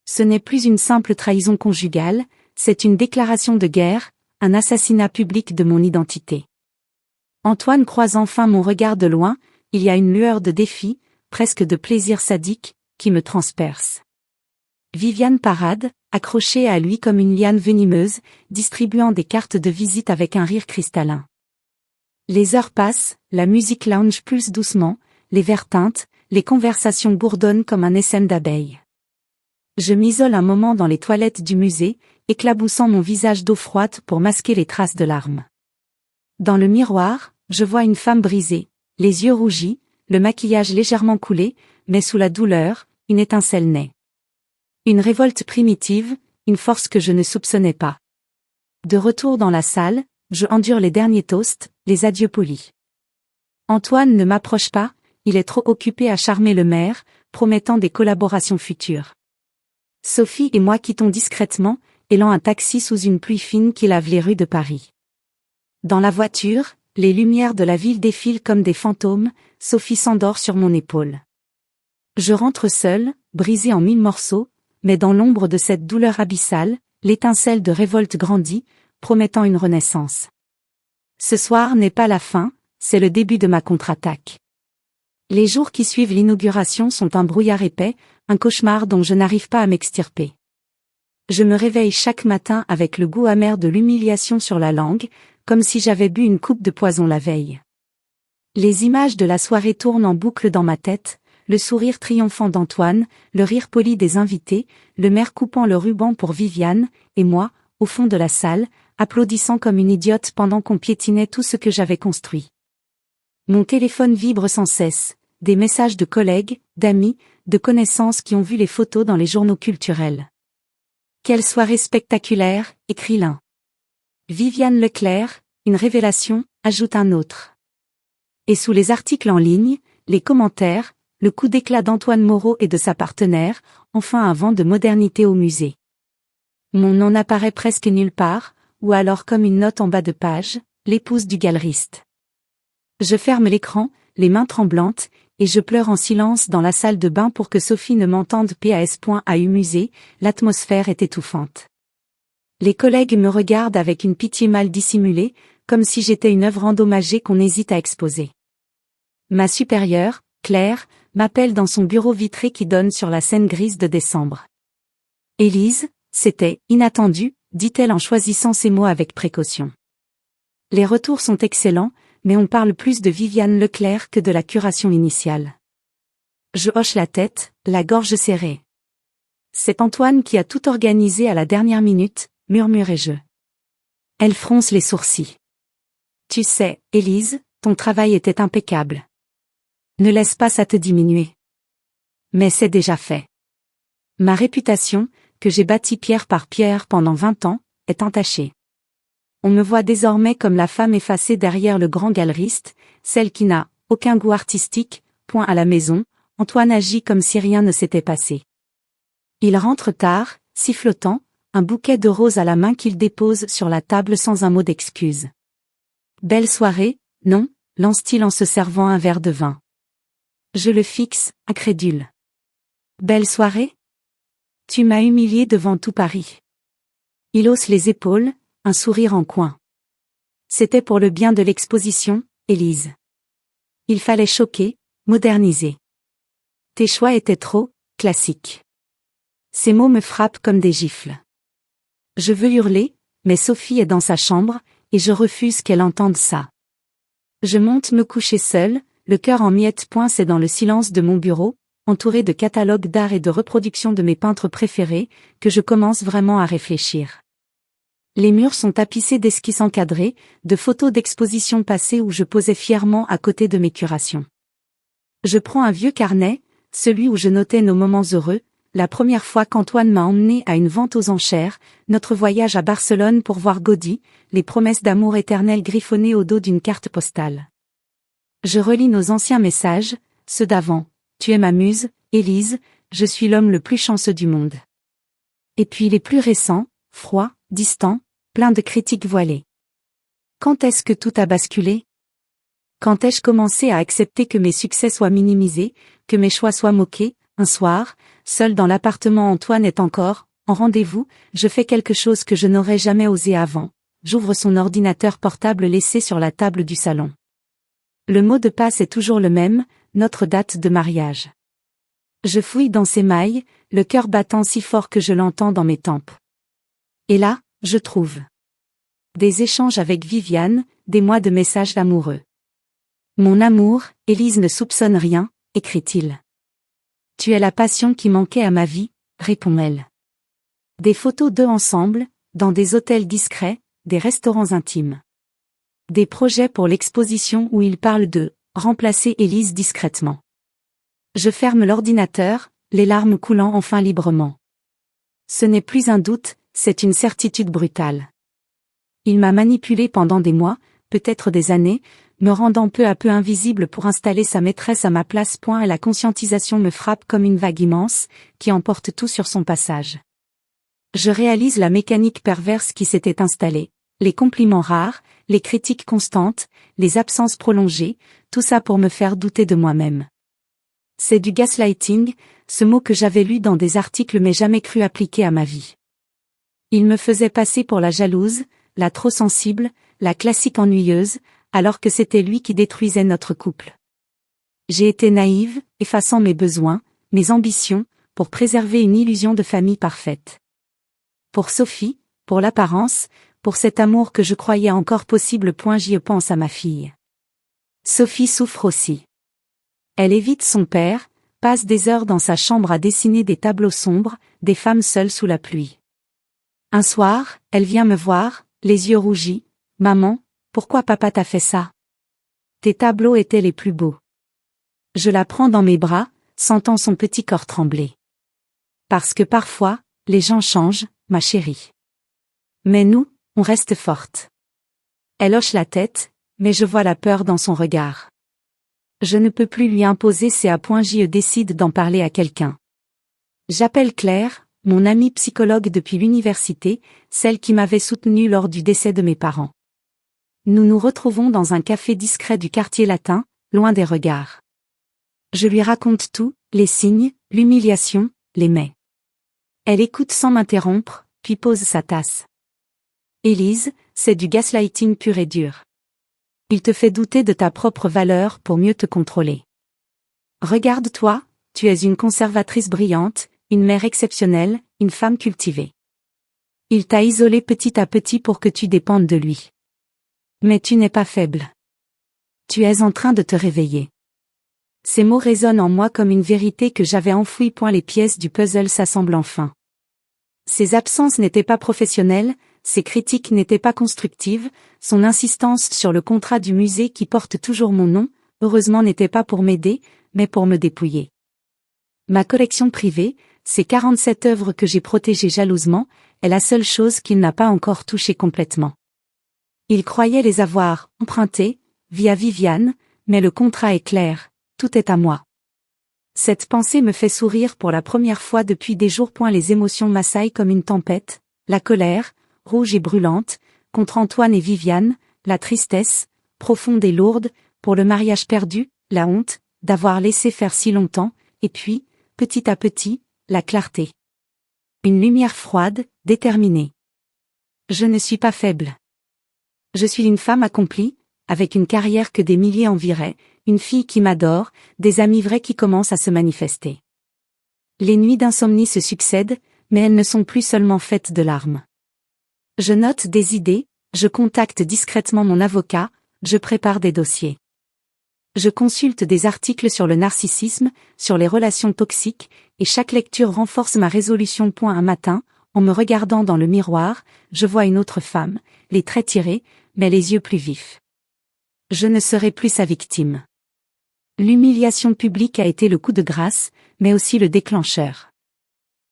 Ce n'est plus une simple trahison conjugale, c'est une déclaration de guerre, un assassinat public de mon identité. Antoine croise enfin mon regard de loin, il y a une lueur de défi, presque de plaisir sadique, qui me transperce. Viviane parade, accrochée à lui comme une liane venimeuse, distribuant des cartes de visite avec un rire cristallin. Les heures passent, la musique lounge pulse doucement, les verres teintent, les conversations bourdonnent comme un essaim d'abeilles. Je m'isole un moment dans les toilettes du musée, éclaboussant mon visage d'eau froide pour masquer les traces de larmes. Dans le miroir, je vois une femme brisée, les yeux rougis, le maquillage légèrement coulé, mais sous la douleur, une étincelle naît. Une révolte primitive, une force que je ne soupçonnais pas. De retour dans la salle, je endure les derniers toasts, les adieux polis. Antoine ne m'approche pas, il est trop occupé à charmer le maire, promettant des collaborations futures. Sophie et moi quittons discrètement, élant un taxi sous une pluie fine qui lave les rues de Paris. Dans la voiture, les lumières de la ville défilent comme des fantômes, Sophie s'endort sur mon épaule. Je rentre seule, brisée en 1000 morceaux, mais dans l'ombre de cette douleur abyssale, l'étincelle de révolte grandit, promettant une renaissance. Ce soir n'est pas la fin, c'est le début de ma contre-attaque. Les jours qui suivent l'inauguration sont un brouillard épais, un cauchemar dont je n'arrive pas à m'extirper. Je me réveille chaque matin avec le goût amer de l'humiliation sur la langue, comme si j'avais bu une coupe de poison la veille. Les images de la soirée tournent en boucle dans ma tête, le sourire triomphant d'Antoine, le rire poli des invités, le maire coupant le ruban pour Viviane, et moi, au fond de la salle, applaudissant comme une idiote pendant qu'on piétinait tout ce que j'avais construit. Mon téléphone vibre sans cesse, des messages de collègues, d'amis, de connaissances qui ont vu les photos dans les journaux culturels. Quelle soirée spectaculaire, écrit l'un. Viviane Leclerc, une révélation, ajoute un autre. Et sous les articles en ligne, les commentaires, le coup d'éclat d'Antoine Moreau et de sa partenaire, enfin un vent de modernité au musée. Mon nom n'apparaît presque nulle part, ou alors comme une note en bas de page, l'épouse du galeriste. Je ferme l'écran, les mains tremblantes, et je pleure en silence dans la salle de bain pour que Sophie ne m'entende pas. Musée, l'atmosphère est étouffante. Les collègues me regardent avec une pitié mal dissimulée, comme si j'étais une œuvre endommagée qu'on hésite à exposer. Ma supérieure, Claire, m'appelle dans son bureau vitré qui donne sur la Seine grise de décembre. « Élise, c'était inattendu », dit-elle en choisissant ses mots avec précaution. Les retours sont excellents, mais on parle plus de Viviane Leclerc que de la curation initiale. Je hoche la tête, la gorge serrée. C'est Antoine qui a tout organisé à la dernière minute, murmurai-je. Elle fronce les sourcils. Tu sais, Élise, ton travail était impeccable. Ne laisse pas ça te diminuer. Mais c'est déjà fait. Ma réputation, que j'ai bâtie pierre par pierre pendant 20 ans, est entachée. On me voit désormais comme la femme effacée derrière le grand galeriste, celle qui n'a aucun goût artistique, point à la maison. Antoine agit comme si rien ne s'était passé. Il rentre tard, sifflotant, un bouquet de roses à la main qu'il dépose sur la table sans un mot d'excuse. Belle soirée, non, lance-t-il en se servant un verre de vin. Je le fixe, incrédule. Belle soirée? Tu m'as humilié devant tout Paris. Il hausse les épaules, un sourire en coin. C'était pour le bien de l'exposition, Élise. Il fallait choquer, moderniser. Tes choix étaient trop classiques. Ces mots me frappent comme des gifles. Je veux hurler, mais Sophie est dans sa chambre, et je refuse qu'elle entende ça. Je monte me coucher seule, le cœur en miettes. C'est dans le silence de mon bureau, entouré de catalogues d'art et de reproductions de mes peintres préférés, que je commence vraiment à réfléchir. Les murs sont tapissés d'esquisses encadrées, de photos d'expositions passées où je posais fièrement à côté de mes curations. Je prends un vieux carnet, celui où je notais nos moments heureux, la première fois qu'Antoine m'a emmené à une vente aux enchères, notre voyage à Barcelone pour voir Gaudí, les promesses d'amour éternel griffonnées au dos d'une carte postale. Je relis nos anciens messages, ceux d'avant. Tu es ma muse, Élise, je suis l'homme le plus chanceux du monde. Et puis les plus récents, froids, distants, pleins de critiques voilées. Quand est-ce que tout a basculé? Quand ai-je commencé à accepter que mes succès soient minimisés, que mes choix soient moqués? Un soir, seul dans l'appartement, Antoine est encore en rendez-vous, je fais quelque chose que je n'aurais jamais osé avant. J'ouvre son ordinateur portable laissé sur la table du salon. Le mot de passe est toujours le même, notre date de mariage. Je fouille dans ses mailles, le cœur battant si fort que je l'entends dans mes tempes. Et là, je trouve des échanges avec Viviane, des mois de messages amoureux. Mon amour, Élise ne soupçonne rien, écrit-il. Tu es la passion qui manquait à ma vie, répond-elle. Des photos d'eux ensemble, dans des hôtels discrets, des restaurants intimes. Des projets pour l'exposition où il parle de remplacer Élise discrètement. Je ferme l'ordinateur, les larmes coulant enfin librement. Ce n'est plus un doute, c'est une certitude brutale. Il m'a manipulée pendant des mois, peut-être des années, me rendant peu à peu invisible pour installer sa maîtresse à ma place. Et la conscientisation me frappe comme une vague immense, qui emporte tout sur son passage. Je réalise la mécanique perverse qui s'était installée, les compliments rares, les critiques constantes, les absences prolongées, tout ça pour me faire douter de moi-même. C'est du gaslighting, ce mot que j'avais lu dans des articles mais jamais cru appliquer à ma vie. Il me faisait passer pour la jalouse, la trop sensible, la classique ennuyeuse, alors que c'était lui qui détruisait notre couple. J'ai été naïve, effaçant mes besoins, mes ambitions, pour préserver une illusion de famille parfaite. Pour Sophie, pour l'apparence, pour cet amour que je croyais encore possible. J'y pense à ma fille. Sophie souffre aussi. Elle évite son père, passe des heures dans sa chambre à dessiner des tableaux sombres, des femmes seules sous la pluie. Un soir, elle vient me voir, les yeux rougis. « Maman, pourquoi papa t'a fait ça? Tes tableaux étaient les plus beaux. » Je la prends dans mes bras, sentant son petit corps trembler. Parce que parfois, les gens changent, ma chérie. Mais nous, on reste forte. Elle hoche la tête, mais je vois la peur dans son regard. Je ne peux plus lui imposer, c'est à point je décide d'en parler à quelqu'un. J'appelle Claire, mon amie psychologue depuis l'université, celle qui m'avait soutenue lors du décès de mes parents. Nous nous retrouvons dans un café discret du quartier latin, loin des regards. Je lui raconte tout, les signes, l'humiliation, les mais. Elle écoute sans m'interrompre, puis pose sa tasse. Élise, c'est du gaslighting pur et dur. Il te fait douter de ta propre valeur pour mieux te contrôler. Regarde-toi, tu es une conservatrice brillante, une mère exceptionnelle, une femme cultivée. Il t'a isolée petit à petit pour que tu dépendes de lui. Mais tu n'es pas faible. Tu es en train de te réveiller. Ces mots résonnent en moi comme une vérité que j'avais enfouie. Les pièces du puzzle s'assemblent enfin. Ses absences n'étaient pas professionnelles, ses critiques n'étaient pas constructives, son insistance sur le contrat du musée qui porte toujours mon nom, heureusement n'était pas pour m'aider, mais pour me dépouiller. Ma collection privée, ces 47 œuvres que j'ai protégées jalousement, est la seule chose qu'il n'a pas encore touchée complètement. Il croyait les avoir empruntées, via Viviane, mais le contrat est clair, tout est à moi. Cette pensée me fait sourire pour la première fois depuis des jours. Les émotions m'assaillent comme une tempête, la colère, rouge et brûlante, contre Antoine et Viviane, la tristesse, profonde et lourde, pour le mariage perdu, la honte, d'avoir laissé faire si longtemps, et puis, petit à petit, la clarté. Une lumière froide, déterminée. Je ne suis pas faible. Je suis une femme accomplie, avec une carrière que des milliers envieraient, une fille qui m'adore, des amis vrais qui commencent à se manifester. Les nuits d'insomnie se succèdent, mais elles ne sont plus seulement faites de larmes. Je note des idées, je contacte discrètement mon avocat, je prépare des dossiers. Je consulte des articles sur le narcissisme, sur les relations toxiques, et chaque lecture renforce ma résolution. Un matin, en me regardant dans le miroir, je vois une autre femme, les traits tirés, mais les yeux plus vifs. Je ne serai plus sa victime. L'humiliation publique a été le coup de grâce, mais aussi le déclencheur.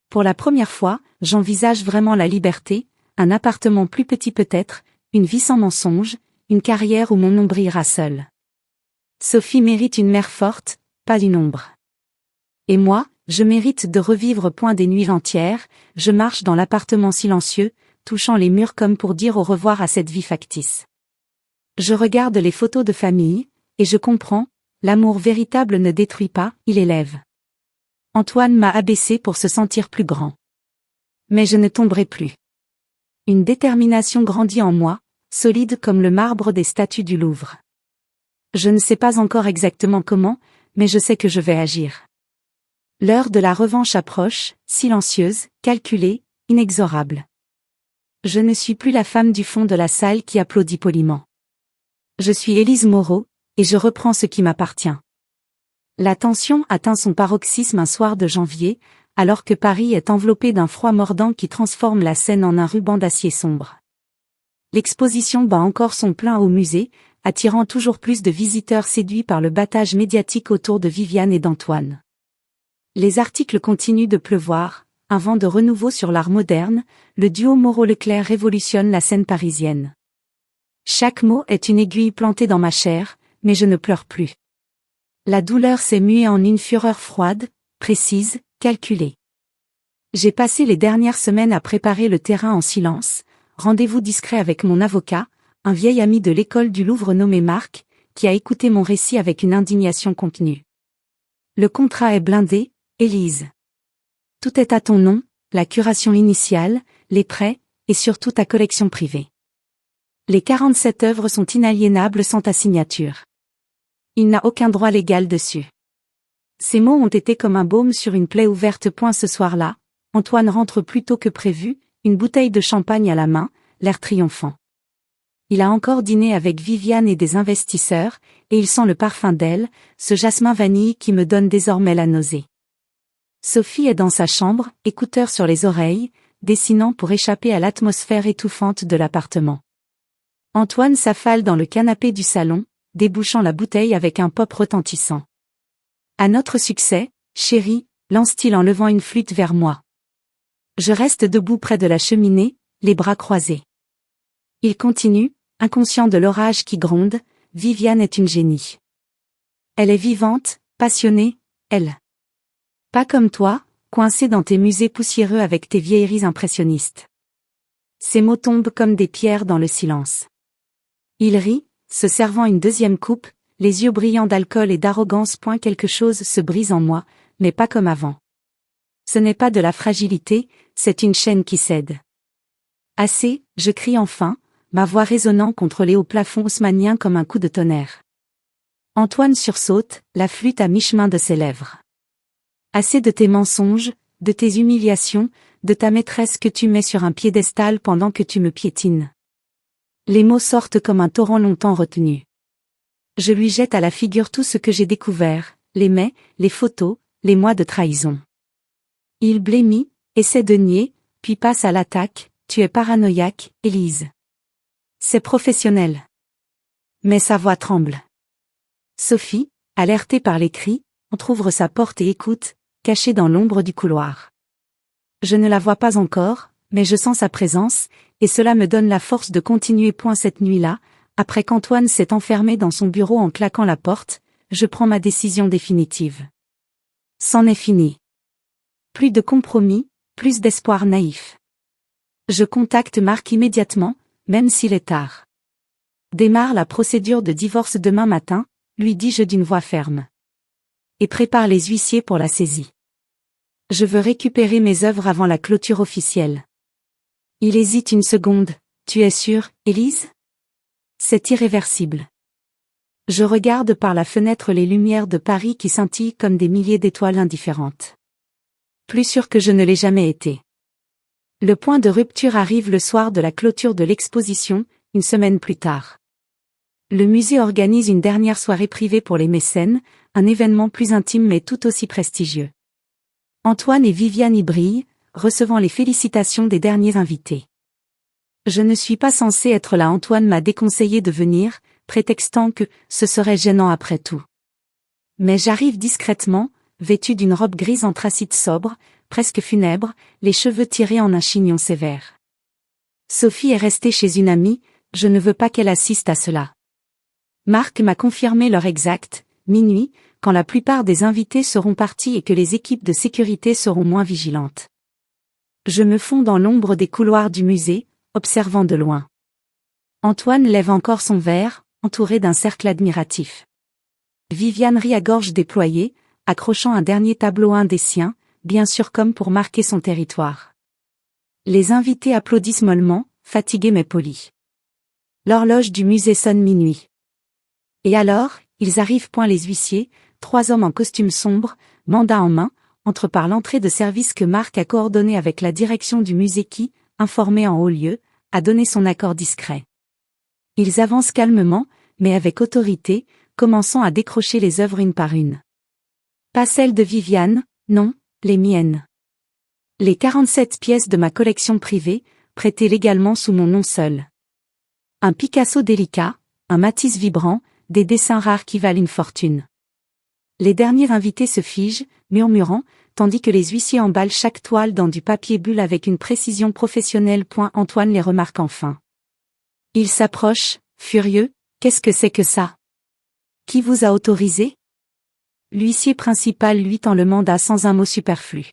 Pour la première fois, j'envisage vraiment la liberté, un appartement plus petit peut-être, une vie sans mensonge, une carrière où mon nom brillera seul. Sophie mérite une mère forte, pas une ombre. Et moi, je mérite de revivre. Des nuits entières, je marche dans l'appartement silencieux, touchant les murs comme pour dire au revoir à cette vie factice. Je regarde les photos de famille, et je comprends, l'amour véritable ne détruit pas, il élève. Antoine m'a abaissé pour se sentir plus grand. Mais je ne tomberai plus. Une détermination grandit en moi, solide comme le marbre des statues du Louvre. Je ne sais pas encore exactement comment, mais je sais que je vais agir. L'heure de la revanche approche, silencieuse, calculée, inexorable. Je ne suis plus la femme du fond de la salle qui applaudit poliment. Je suis Élise Moreau, et je reprends ce qui m'appartient. La tension atteint son paroxysme un soir de janvier, alors que Paris est enveloppé d'un froid mordant qui transforme la scène en un ruban d'acier sombre. L'exposition bat encore son plein au musée, attirant toujours plus de visiteurs séduits par le battage médiatique autour de Viviane et d'Antoine. Les articles continuent de pleuvoir, un vent de renouveau sur l'art moderne, le duo Moreau-Leclerc révolutionne la scène parisienne. Chaque mot est une aiguille plantée dans ma chair, mais je ne pleure plus. La douleur s'est muée en une fureur froide, précise, calculée. J'ai passé les dernières semaines à préparer le terrain en silence, rendez-vous discret avec mon avocat, un vieil ami de l'école du Louvre nommé Marc, qui a écouté mon récit avec une indignation contenue. Le contrat est blindé, Élise. Tout est à ton nom, la curation initiale, les prêts, et surtout ta collection privée. Les 47 œuvres sont inaliénables sans ta signature. Il n'a aucun droit légal dessus. Ces mots ont été comme un baume sur une plaie ouverte. Ce soir-là, Antoine rentre plus tôt que prévu, une bouteille de champagne à la main, l'air triomphant. Il a encore dîné avec Viviane et des investisseurs, et il sent le parfum d'elle, ce jasmin vanille qui me donne désormais la nausée. Sophie est dans sa chambre, écouteurs sur les oreilles, dessinant pour échapper à l'atmosphère étouffante de l'appartement. Antoine s'affale dans le canapé du salon, débouchant la bouteille avec un pop retentissant. À notre succès, chérie, lance-t-il en levant une flûte vers moi. Je reste debout près de la cheminée, les bras croisés. Il continue, inconscient de l'orage qui gronde, Viviane est une génie. Elle est vivante, passionnée, elle. Pas comme toi, coincée dans tes musées poussiéreux avec tes vieilleries impressionnistes. Ces mots tombent comme des pierres dans le silence. Il rit, se servant une deuxième coupe, les yeux brillants d'alcool et d'arrogance. Quelque chose se brise en moi, mais pas comme avant. Ce n'est pas de la fragilité, c'est une chaîne qui cède. Assez, je crie enfin, ma voix résonnant contre les hauts plafonds haussmanniens comme un coup de tonnerre. Antoine sursaute, la flûte à mi-chemin de ses lèvres. Assez de tes mensonges, de tes humiliations, de ta maîtresse que tu mets sur un piédestal pendant que tu me piétines. Les mots sortent comme un torrent longtemps retenu. Je lui jette à la figure tout ce que j'ai découvert, les mets, les photos, les mois de trahison. Il blêmit, essaie de nier, puis passe à l'attaque. Tu es paranoïaque, Élise. C'est professionnel. Mais sa voix tremble. Sophie, alertée par les cris, entr'ouvre sa porte et écoute, cachée dans l'ombre du couloir. Je ne la vois pas encore, mais je sens sa présence, et cela me donne la force de continuer. Cette nuit-là, après qu'Antoine s'est enfermé dans son bureau en claquant la porte, je prends ma décision définitive. C'en est fini. Plus de compromis, plus d'espoir naïf. Je contacte Marc immédiatement, même s'il est tard. Démarre la procédure de divorce demain matin, lui dis-je d'une voix ferme. Et prépare les huissiers pour la saisie. Je veux récupérer mes œuvres avant la clôture officielle. Il hésite une seconde. Tu es sûre, Élise? C'est irréversible. Je regarde par la fenêtre les lumières de Paris qui scintillent comme des milliers d'étoiles indifférentes. Plus sûr que je ne l'ai jamais été. Le point de rupture arrive le soir de la clôture de l'exposition, une semaine plus tard. Le musée organise une dernière soirée privée pour les mécènes, un événement plus intime mais tout aussi prestigieux. Antoine et Viviane y brillent, recevant les félicitations des derniers invités. Je ne suis pas censée être là. Antoine m'a déconseillé de venir, prétextant que ce serait gênant après tout. Mais j'arrive discrètement, vêtue d'une robe grise anthracite sobre, presque funèbre, les cheveux tirés en un chignon sévère. Sophie est restée chez une amie, je ne veux pas qu'elle assiste à cela. Marc m'a confirmé l'heure exacte, minuit, quand la plupart des invités seront partis et que les équipes de sécurité seront moins vigilantes. Je me fonds dans l'ombre des couloirs du musée, observant de loin. Antoine lève encore son verre, entouré d'un cercle admiratif. Viviane rit à gorge déployée, accrochant un dernier tableau, un des siens, bien sûr comme pour marquer son territoire. Les invités applaudissent mollement, fatigués mais polis. L'horloge du musée sonne minuit. Et alors, ils arrivent. Les huissiers, 3 hommes en costume sombre, mandat en main, entrent par l'entrée de service que Marc a coordonnée avec la direction du musée qui, informée en haut lieu, a donné son accord discret. Ils avancent calmement, mais avec autorité, commençant à décrocher les œuvres une par une. Pas celles de Viviane, non, les miennes. Les 47 pièces de ma collection privée, prêtées légalement sous mon nom seul. Un Picasso délicat, un Matisse vibrant, des dessins rares qui valent une fortune. Les derniers invités se figent, murmurant, tandis que les huissiers emballent chaque toile dans du papier bulle avec une précision professionnelle. Antoine les remarque enfin. Il s'approche, furieux, qu'est-ce que c'est que ça? Qui vous a autorisé? L'huissier principal lui tend le mandat sans un mot superflu.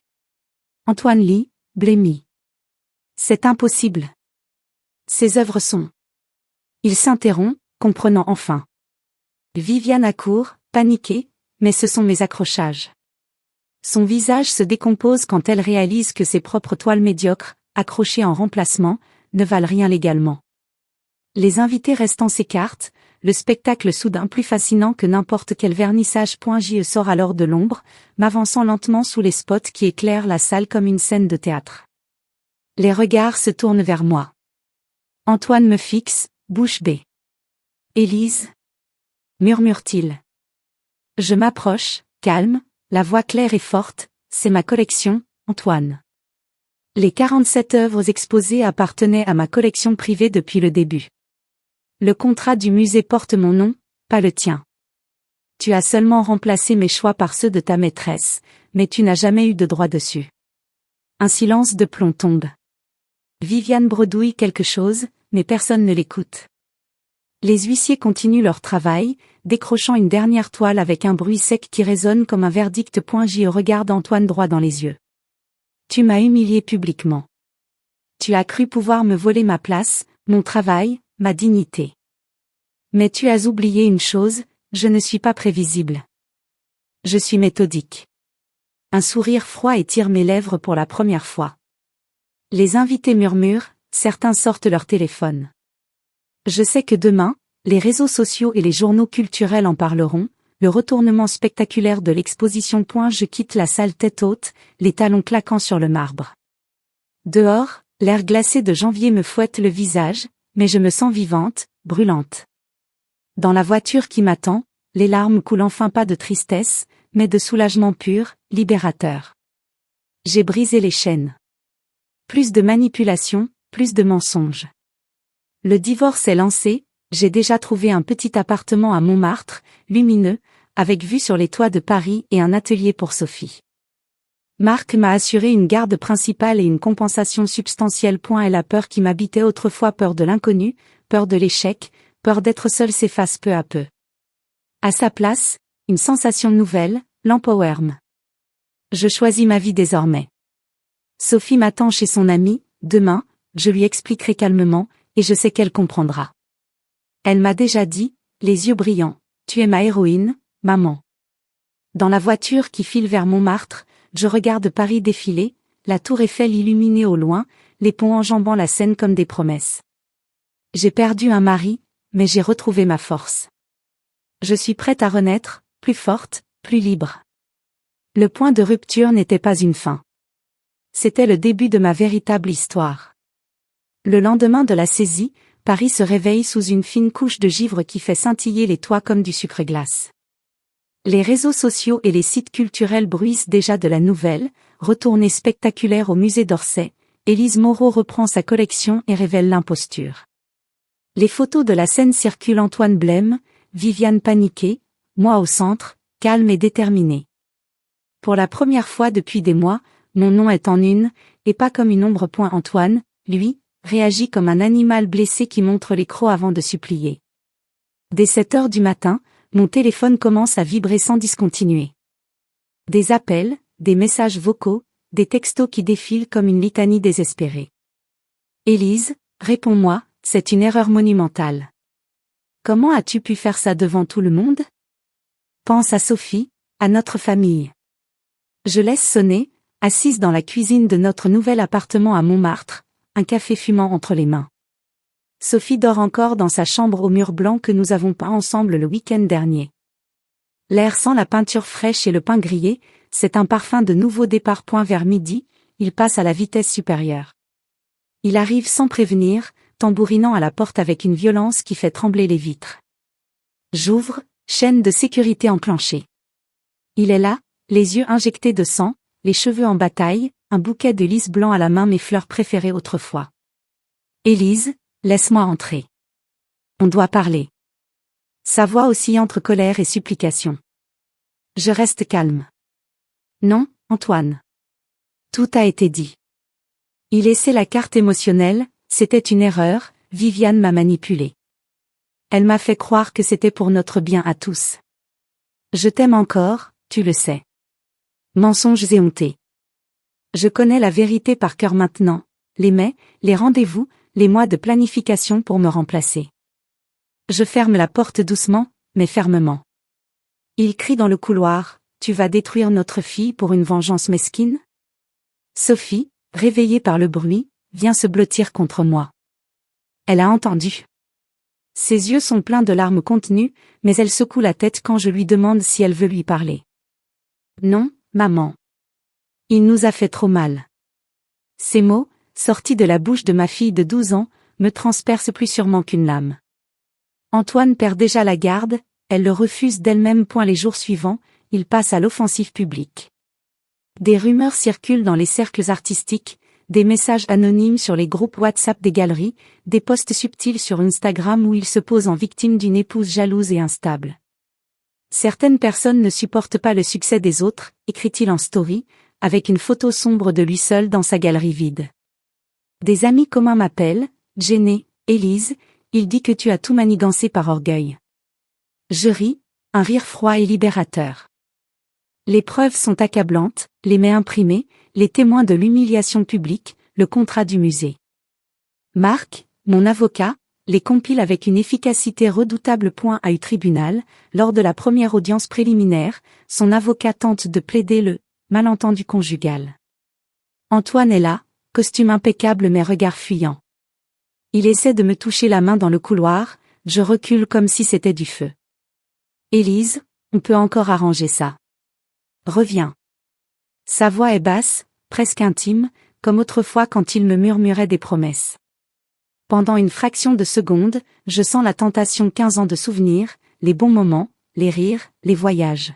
Antoine lit, blêmi. C'est impossible. Ces œuvres sont. Il s'interrompt, comprenant enfin. Viviane accourt, paniquée, mais ce sont mes accrochages. Son visage se décompose quand elle réalise que ses propres toiles médiocres, accrochées en remplacement, ne valent rien légalement. Les invités restants s'écartent, le spectacle soudain plus fascinant que n'importe quel vernissage. Je sors alors de l'ombre, m'avançant lentement sous les spots qui éclairent la salle comme une scène de théâtre. Les regards se tournent vers moi. Antoine me fixe, bouche bée. Élise? Murmure-t-il. Je m'approche, calme, la voix claire et forte, c'est ma collection, Antoine. Les 47 œuvres exposées appartenaient à ma collection privée depuis le début. Le contrat du musée porte mon nom, pas le tien. Tu as seulement remplacé mes choix par ceux de ta maîtresse, mais tu n'as jamais eu de droit dessus. Un silence de plomb tombe. Viviane bredouille quelque chose, mais personne ne l'écoute. Les huissiers continuent leur travail, décrochant une dernière toile avec un bruit sec qui résonne comme un verdict. Je regarde Antoine droit dans les yeux. Tu m'as humilié publiquement. Tu as cru pouvoir me voler ma place, mon travail, ma dignité. Mais tu as oublié une chose, je ne suis pas prévisible. Je suis méthodique. Un sourire froid étire mes lèvres pour la première fois. Les invités murmurent, certains sortent leur téléphone. Je sais que demain, les réseaux sociaux et les journaux culturels en parleront, le retournement spectaculaire de l'exposition. Je quitte la salle tête haute, les talons claquant sur le marbre. Dehors, l'air glacé de janvier me fouette le visage, mais je me sens vivante, brûlante. Dans la voiture qui m'attend, les larmes coulent enfin pas de tristesse, mais de soulagement pur, libérateur. J'ai brisé les chaînes. Plus de manipulation, plus de mensonges. Le divorce est lancé, j'ai déjà trouvé un petit appartement à Montmartre, lumineux, avec vue sur les toits de Paris et un atelier pour Sophie. Marc m'a assuré une garde principale et une compensation substantielle. Et la peur qui m'habitait autrefois, peur de l'inconnu, peur de l'échec, peur d'être seul s'efface peu à peu. À sa place, une sensation nouvelle, l'empowerment. Je choisis ma vie désormais. Sophie m'attend chez son amie, demain, je lui expliquerai calmement, et je sais qu'elle comprendra. Elle m'a déjà dit, les yeux brillants, tu es ma héroïne, maman. Dans la voiture qui file vers Montmartre, je regarde Paris défiler, la tour Eiffel illuminée au loin, les ponts enjambant la Seine comme des promesses. J'ai perdu un mari, mais j'ai retrouvé ma force. Je suis prête à renaître, plus forte, plus libre. Le point de rupture n'était pas une fin. C'était le début de ma véritable histoire. Le lendemain de la saisie, Paris se réveille sous une fine couche de givre qui fait scintiller les toits comme du sucre glace. Les réseaux sociaux et les sites culturels bruissent déjà de la nouvelle, retournée spectaculaire au musée d'Orsay, Élise Moreau reprend sa collection et révèle l'imposture. Les photos de la scène circulent, Antoine blême, Viviane paniquée, moi au centre, calme et déterminée. Pour la première fois depuis des mois, mon nom est en une, et pas comme une ombre. Antoine, lui, réagit comme un animal blessé qui montre les crocs avant de supplier. Dès 7 heures du matin, mon téléphone commence à vibrer sans discontinuer. Des appels, des messages vocaux, des textos qui défilent comme une litanie désespérée. Élise, réponds-moi, c'est une erreur monumentale. Comment as-tu pu faire ça devant tout le monde? Pense à Sophie, à notre famille. Je laisse sonner, assise dans la cuisine de notre nouvel appartement à Montmartre, un café fumant entre les mains. Sophie dort encore dans sa chambre au mur blanc que nous avons peint ensemble le week-end dernier. L'air sent la peinture fraîche et le pain grillé, c'est un parfum de nouveau départ. Vers midi, il passe à la vitesse supérieure. Il arrive sans prévenir, tambourinant à la porte avec une violence qui fait trembler les vitres. J'ouvre, chaîne de sécurité enclenchée. Il est là, les yeux injectés de sang, les cheveux en bataille, un bouquet de lys blanc à la main, mes fleurs préférées autrefois. Élise, laisse-moi entrer. On doit parler. Sa voix oscille entre colère et supplication. Je reste calme. Non, Antoine. Tout a été dit. Il essaie la carte émotionnelle, c'était une erreur, Viviane m'a manipulé. Elle m'a fait croire que c'était pour notre bien à tous. Je t'aime encore, tu le sais. Mensonges éhontés. Je connais la vérité par cœur maintenant, les mais, les rendez-vous, les mois de planification pour me remplacer. Je ferme la porte doucement, mais fermement. Il crie dans le couloir, tu vas détruire notre fille pour une vengeance mesquine? Sophie, réveillée par le bruit, vient se blottir contre moi. Elle a entendu. Ses yeux sont pleins de larmes contenues, mais elle secoue la tête quand je lui demande si elle veut lui parler. Non, maman. Il nous a fait trop mal. Ces mots, sortis de la bouche de ma fille de 12 ans, me transpercent plus sûrement qu'une lame. Antoine perd déjà la garde, elle le refuse d'elle-même. Les jours suivants, il passe à l'offensive publique. Des rumeurs circulent dans les cercles artistiques, des messages anonymes sur les groupes WhatsApp des galeries, des posts subtils sur Instagram où il se pose en victime d'une épouse jalouse et instable. Certaines personnes ne supportent pas le succès des autres, écrit-il en story, avec une photo sombre de lui seul dans sa galerie vide. Des amis communs m'appellent, gênés, Élise, il dit que tu as tout manigancé par orgueil. Je ris, un rire froid et libérateur. Les preuves sont accablantes, les mets imprimés, les témoins de l'humiliation publique, le contrat du musée. Marc, mon avocat, les compile avec une efficacité redoutable. À eu tribunal, lors de la première audience préliminaire, son avocat tente de plaider le malentendu conjugal. Antoine est là, costume impeccable mais regard fuyant. Il essaie de me toucher la main dans le couloir, je recule comme si c'était du feu. Élise, on peut encore arranger ça. Reviens. Sa voix est basse, presque intime, comme autrefois quand il me murmurait des promesses. Pendant une fraction de seconde, je sens la tentation 15 ans de souvenirs, les bons moments, les rires, les voyages.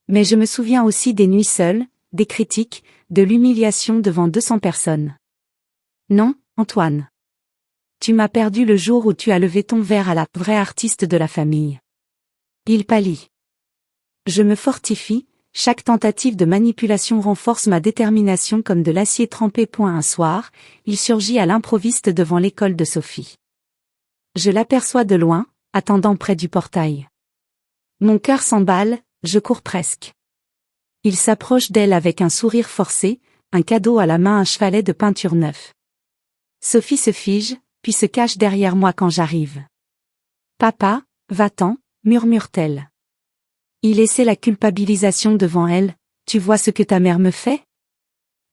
Mais je me souviens aussi des nuits seules, des critiques, de l'humiliation devant 200 personnes. Non, Antoine. Tu m'as perdu le jour où tu as levé ton verre à la vraie artiste de la famille. Il pâlit. Je me fortifie, chaque tentative de manipulation renforce ma détermination comme de l'acier trempé. Un soir, il surgit à l'improviste devant l'école de Sophie. Je l'aperçois de loin, attendant près du portail. Mon cœur s'emballe, je cours presque. Il s'approche d'elle avec un sourire forcé, un cadeau à la main, un chevalet de peinture neuf. Sophie se fige, puis se cache derrière moi quand j'arrive. Papa, va-t'en, murmure-t-elle. Il essaie la culpabilisation devant elle, tu vois ce que ta mère me fait?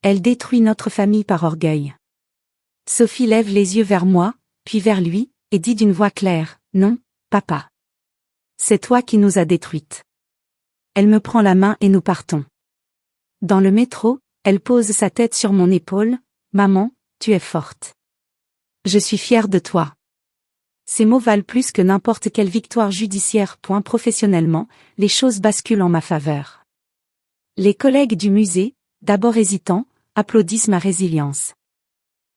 Elle détruit notre famille par orgueil. Sophie lève les yeux vers moi, puis vers lui, et dit d'une voix claire, non, papa. C'est toi qui nous as détruites. Elle me prend la main et nous partons. Dans le métro, elle pose sa tête sur mon épaule, maman, tu es forte. Je suis fière de toi. Ces mots valent plus que n'importe quelle victoire judiciaire. Professionnellement, les choses basculent en ma faveur. Les collègues du musée, d'abord hésitants, applaudissent ma résilience.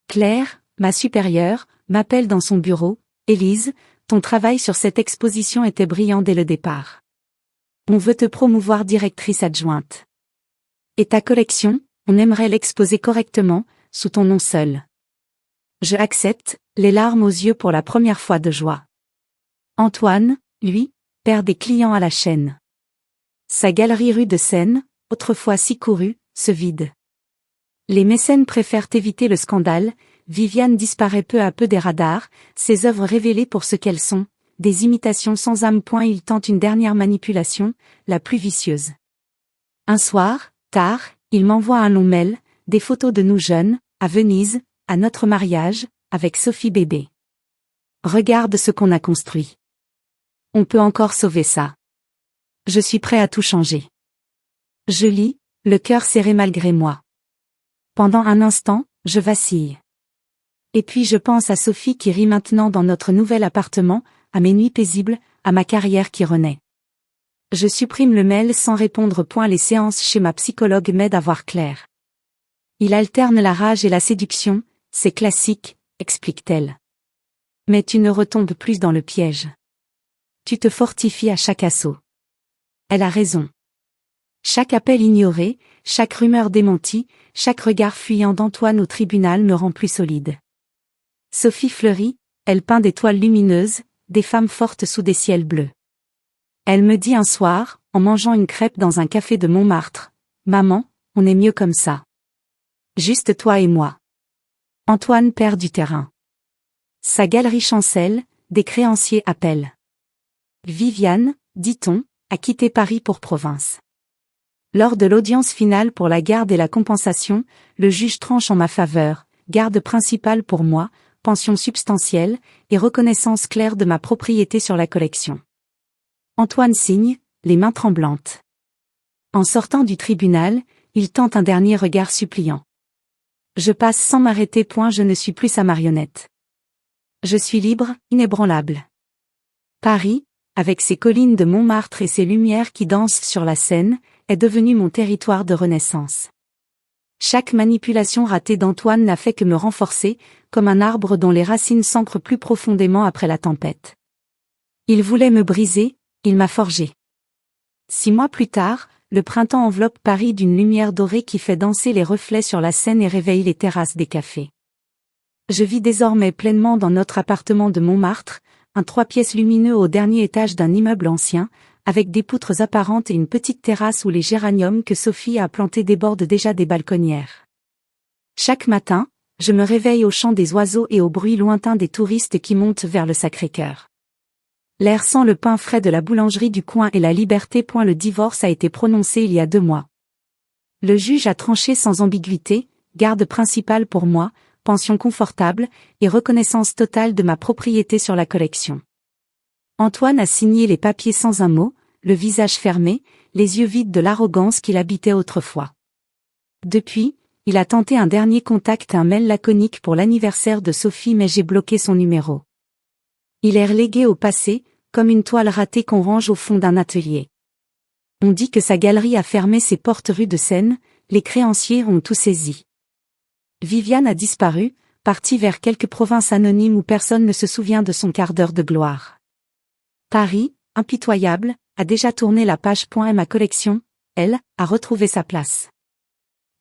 Claire, ma supérieure, m'appelle dans son bureau, Élise, ton travail sur cette exposition était brillant dès le départ. On veut te promouvoir directrice adjointe. Et ta collection, on aimerait l'exposer correctement, sous ton nom seul. Je accepte, les larmes aux yeux pour la première fois de joie. Antoine, lui, perd des clients à la chaîne. Sa galerie rue de Seine, autrefois si courue, se vide. Les mécènes préfèrent éviter le scandale, Viviane disparaît peu à peu des radars, ses œuvres révélées pour ce qu'elles sont, des imitations sans âme. Il tente une dernière manipulation, la plus vicieuse. Un soir, tard, il m'envoie un long mail, des photos de nous jeunes, à Venise, à notre mariage, avec Sophie bébé. Regarde ce qu'on a construit. On peut encore sauver ça. Je suis prêt à tout changer. Je lis, le cœur serré malgré moi. Pendant un instant, je vacille. Et puis je pense à Sophie qui rit maintenant dans notre nouvel appartement, à mes nuits paisibles, à ma carrière qui renaît. Je supprime le mail sans répondre. Les séances chez ma psychologue m'aident à voir clair. Il alterne la rage et la séduction, c'est classique, explique-t-elle. Mais tu ne retombes plus dans le piège. Tu te fortifies à chaque assaut. Elle a raison. Chaque appel ignoré, chaque rumeur démentie, chaque regard fuyant d'Antoine au tribunal me rend plus solide. Sophie fleurit, elle peint des toiles lumineuses, des femmes fortes sous des ciels bleus. Elle me dit un soir, en mangeant une crêpe dans un café de Montmartre, « Maman, on est mieux comme ça. Juste toi et moi. » Antoine perd du terrain. Sa galerie chancelle, des créanciers appellent. Viviane, dit-on, a quitté Paris pour Provence. Lors de l'audience finale pour la garde et la compensation, le juge tranche en ma faveur, garde principale pour moi, pension substantielle, et reconnaissance claire de ma propriété sur la collection. Antoine signe, les mains tremblantes. En sortant du tribunal, il tente un dernier regard suppliant. Je passe sans m'arrêter. Je ne suis plus sa marionnette. Je suis libre, inébranlable. Paris, avec ses collines de Montmartre et ses lumières qui dansent sur la Seine, est devenu mon territoire de renaissance. Chaque manipulation ratée d'Antoine n'a fait que me renforcer, comme un arbre dont les racines s'ancrent plus profondément après la tempête. Il voulait me briser, il m'a forgé. 6 mois plus tard, le printemps enveloppe Paris d'une lumière dorée qui fait danser les reflets sur la Seine et réveille les terrasses des cafés. Je vis désormais pleinement dans notre appartement de Montmartre, un 3 pièces lumineux au dernier étage d'un immeuble ancien, avec des poutres apparentes et une petite terrasse où les géraniums que Sophie a plantés débordent déjà des balconnières. Chaque matin, je me réveille au chant des oiseaux et au bruit lointain des touristes qui montent vers le Sacré-Cœur. L'air sent le pain frais de la boulangerie du coin et la liberté. Le divorce a été prononcé il y a 2 mois. Le juge a tranché sans ambiguïté, garde principale pour moi, pension confortable, et reconnaissance totale de ma propriété sur la collection. Antoine a signé les papiers sans un mot, le visage fermé, les yeux vides de l'arrogance qu'il habitait autrefois. Depuis, il a tenté un dernier contact, un mail laconique pour l'anniversaire de Sophie, mais j'ai bloqué son numéro. Il est relégué au passé, comme une toile ratée qu'on range au fond d'un atelier. On dit que sa galerie a fermé ses portes rue de Seine, les créanciers ont tout saisi. Viviane a disparu, partie vers quelques provinces anonymes où personne ne se souvient de son quart d'heure de gloire. Paris, impitoyable, a déjà tourné la page. Ma collection, elle, a retrouvé sa place.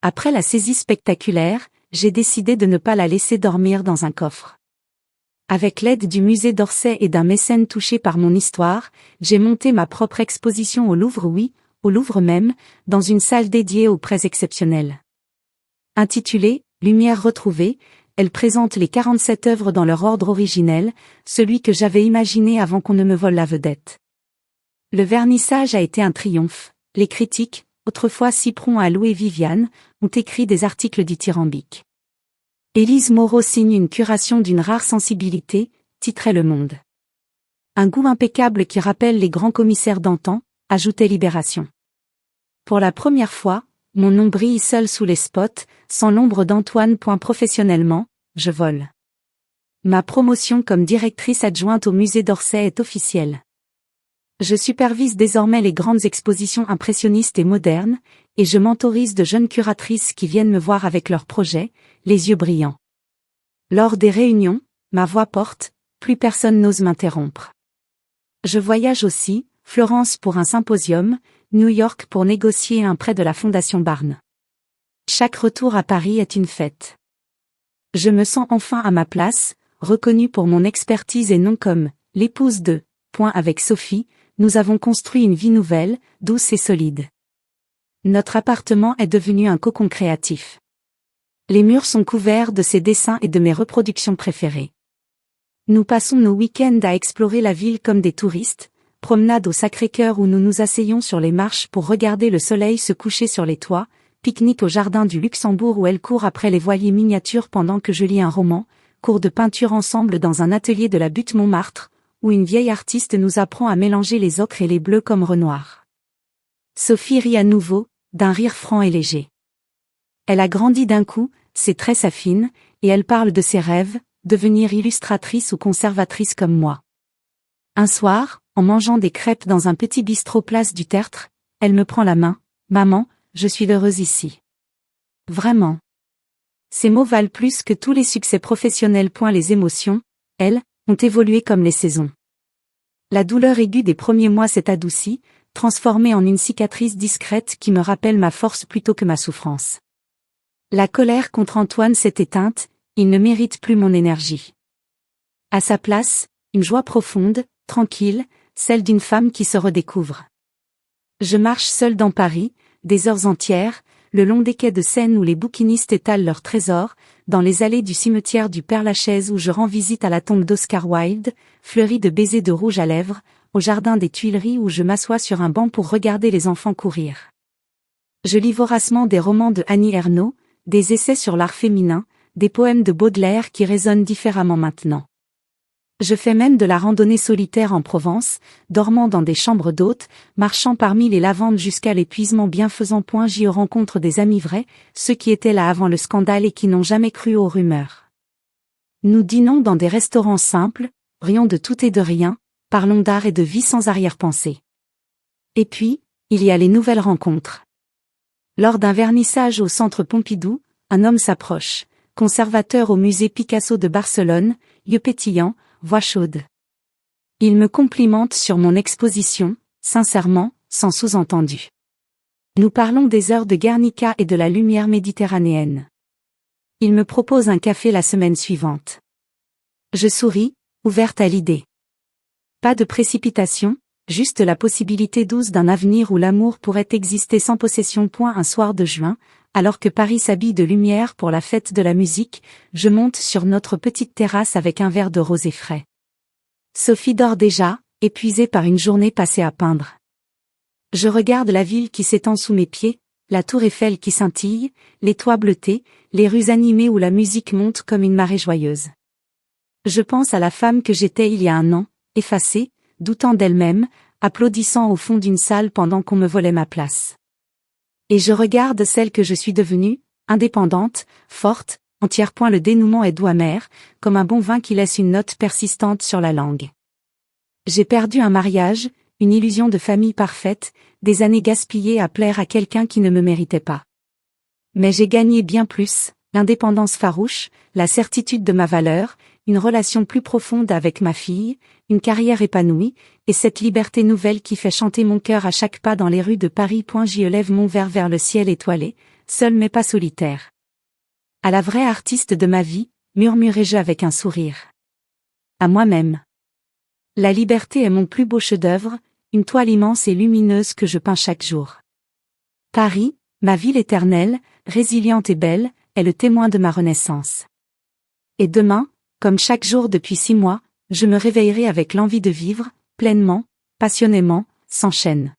Après la saisie spectaculaire, j'ai décidé de ne pas la laisser dormir dans un coffre. Avec l'aide du musée d'Orsay et d'un mécène touché par mon histoire, j'ai monté ma propre exposition au Louvre, oui, au Louvre même, dans une salle dédiée aux prêts exceptionnels. Intitulée « Lumière retrouvée », elle présente les 47 œuvres dans leur ordre originel, celui que j'avais imaginé avant qu'on ne me vole la vedette. Le vernissage a été un triomphe. Les critiques, autrefois si prompts à louer Viviane, ont écrit des articles dithyrambiques. Élise Moreau signe une curation d'une rare sensibilité, titrait Le Monde. Un goût impeccable qui rappelle les grands commissaires d'antan, ajoutait Libération. Pour la première fois, mon nom brille seul sous les spots, sans l'ombre d'Antoine. Professionnellement, je vole. Ma promotion comme directrice adjointe au musée d'Orsay est officielle. Je supervise désormais les grandes expositions impressionnistes et modernes, et je mentorise de jeunes curatrices qui viennent me voir avec leurs projets, les yeux brillants. Lors des réunions, ma voix porte, plus personne n'ose m'interrompre. Je voyage aussi, Florence pour un symposium, New York pour négocier un prêt de la Fondation Barnes. Chaque retour à Paris est une fête. Je me sens enfin à ma place, reconnue pour mon expertise et non comme l'épouse de. Avec Sophie, nous avons construit une vie nouvelle, douce et solide. Notre appartement est devenu un cocon créatif. Les murs sont couverts de ses dessins et de mes reproductions préférées. Nous passons nos week-ends à explorer la ville comme des touristes, promenade au Sacré-Cœur où nous nous asseyons sur les marches pour regarder le soleil se coucher sur les toits, pique-nique au jardin du Luxembourg où elle court après les voiliers miniatures pendant que je lis un roman, cours de peinture ensemble dans un atelier de la Butte Montmartre, où une vieille artiste nous apprend à mélanger les ocres et les bleus comme Renoir. Sophie rit à nouveau, d'un rire franc et léger. Elle a grandi d'un coup, ses traits s'affinent, et elle parle de ses rêves, devenir illustratrice ou conservatrice comme moi. Un soir, en mangeant des crêpes dans un petit bistrot place du Tertre, elle me prend la main, « Maman, je suis heureuse ici. » Vraiment. Ces mots valent plus que tous les succès professionnels. Les émotions, elles, ont évolué comme les saisons. La douleur aiguë des premiers mois s'est adoucie, transformée en une cicatrice discrète qui me rappelle ma force plutôt que ma souffrance. La colère contre Antoine s'est éteinte, il ne mérite plus mon énergie. À sa place, une joie profonde, tranquille, celle d'une femme qui se redécouvre. Je marche seule dans Paris, des heures entières, le long des quais de Seine où les bouquinistes étalent leurs trésors, dans les allées du cimetière du Père-Lachaise où je rends visite à la tombe d'Oscar Wilde, fleurie de baisers de rouge à lèvres, au jardin des Tuileries où je m'assois sur un banc pour regarder les enfants courir. Je lis voracement des romans de Annie Ernaux, des essais sur l'art féminin, des poèmes de Baudelaire qui résonnent différemment maintenant. Je fais même de la randonnée solitaire en Provence, dormant dans des chambres d'hôtes, marchant parmi les lavandes jusqu'à l'épuisement bienfaisant. J'y rencontre des amis vrais, ceux qui étaient là avant le scandale et qui n'ont jamais cru aux rumeurs. Nous dînons dans des restaurants simples, rions de tout et de rien, parlons d'art et de vie sans arrière-pensée. Et puis, il y a les nouvelles rencontres. Lors d'un vernissage au Centre Pompidou, un homme s'approche, conservateur au musée Picasso de Barcelone, yeux pétillants, voix chaude. Il me complimente sur mon exposition, sincèrement, sans sous-entendu. Nous parlons des heures de Guernica et de la lumière méditerranéenne. Il me propose un café la semaine suivante. Je souris, ouverte à l'idée. Pas de précipitation, juste la possibilité douce d'un avenir où l'amour pourrait exister sans possession. Un soir de juin, alors que Paris s'habille de lumière pour la fête de la musique, je monte sur notre petite terrasse avec un verre de rosé frais. Sophie dort déjà, épuisée par une journée passée à peindre. Je regarde la ville qui s'étend sous mes pieds, la tour Eiffel qui scintille, les toits bleutés, les rues animées où la musique monte comme une marée joyeuse. Je pense à la femme que j'étais il y a un an, effacée, doutant d'elle-même, applaudissant au fond d'une salle pendant qu'on me volait ma place. Et je regarde celle que je suis devenue, indépendante, forte, entière. Le dénouement est doux amer, comme un bon vin qui laisse une note persistante sur la langue. J'ai perdu un mariage, une illusion de famille parfaite, des années gaspillées à plaire à quelqu'un qui ne me méritait pas. Mais j'ai gagné bien plus, l'indépendance farouche, la certitude de ma valeur, une relation plus profonde avec ma fille, une carrière épanouie, et cette liberté nouvelle qui fait chanter mon cœur à chaque pas dans les rues de Paris. J'y élève mon verre vers le ciel étoilé, seul mais pas solitaire. À la vraie artiste de ma vie, murmurai-je avec un sourire. À moi-même. La liberté est mon plus beau chef-d'œuvre, une toile immense et lumineuse que je peins chaque jour. Paris, ma ville éternelle, résiliente et belle, est le témoin de ma renaissance. Et demain, comme chaque jour depuis 6 mois, je me réveillerai avec l'envie de vivre, pleinement, passionnément, sans chaîne.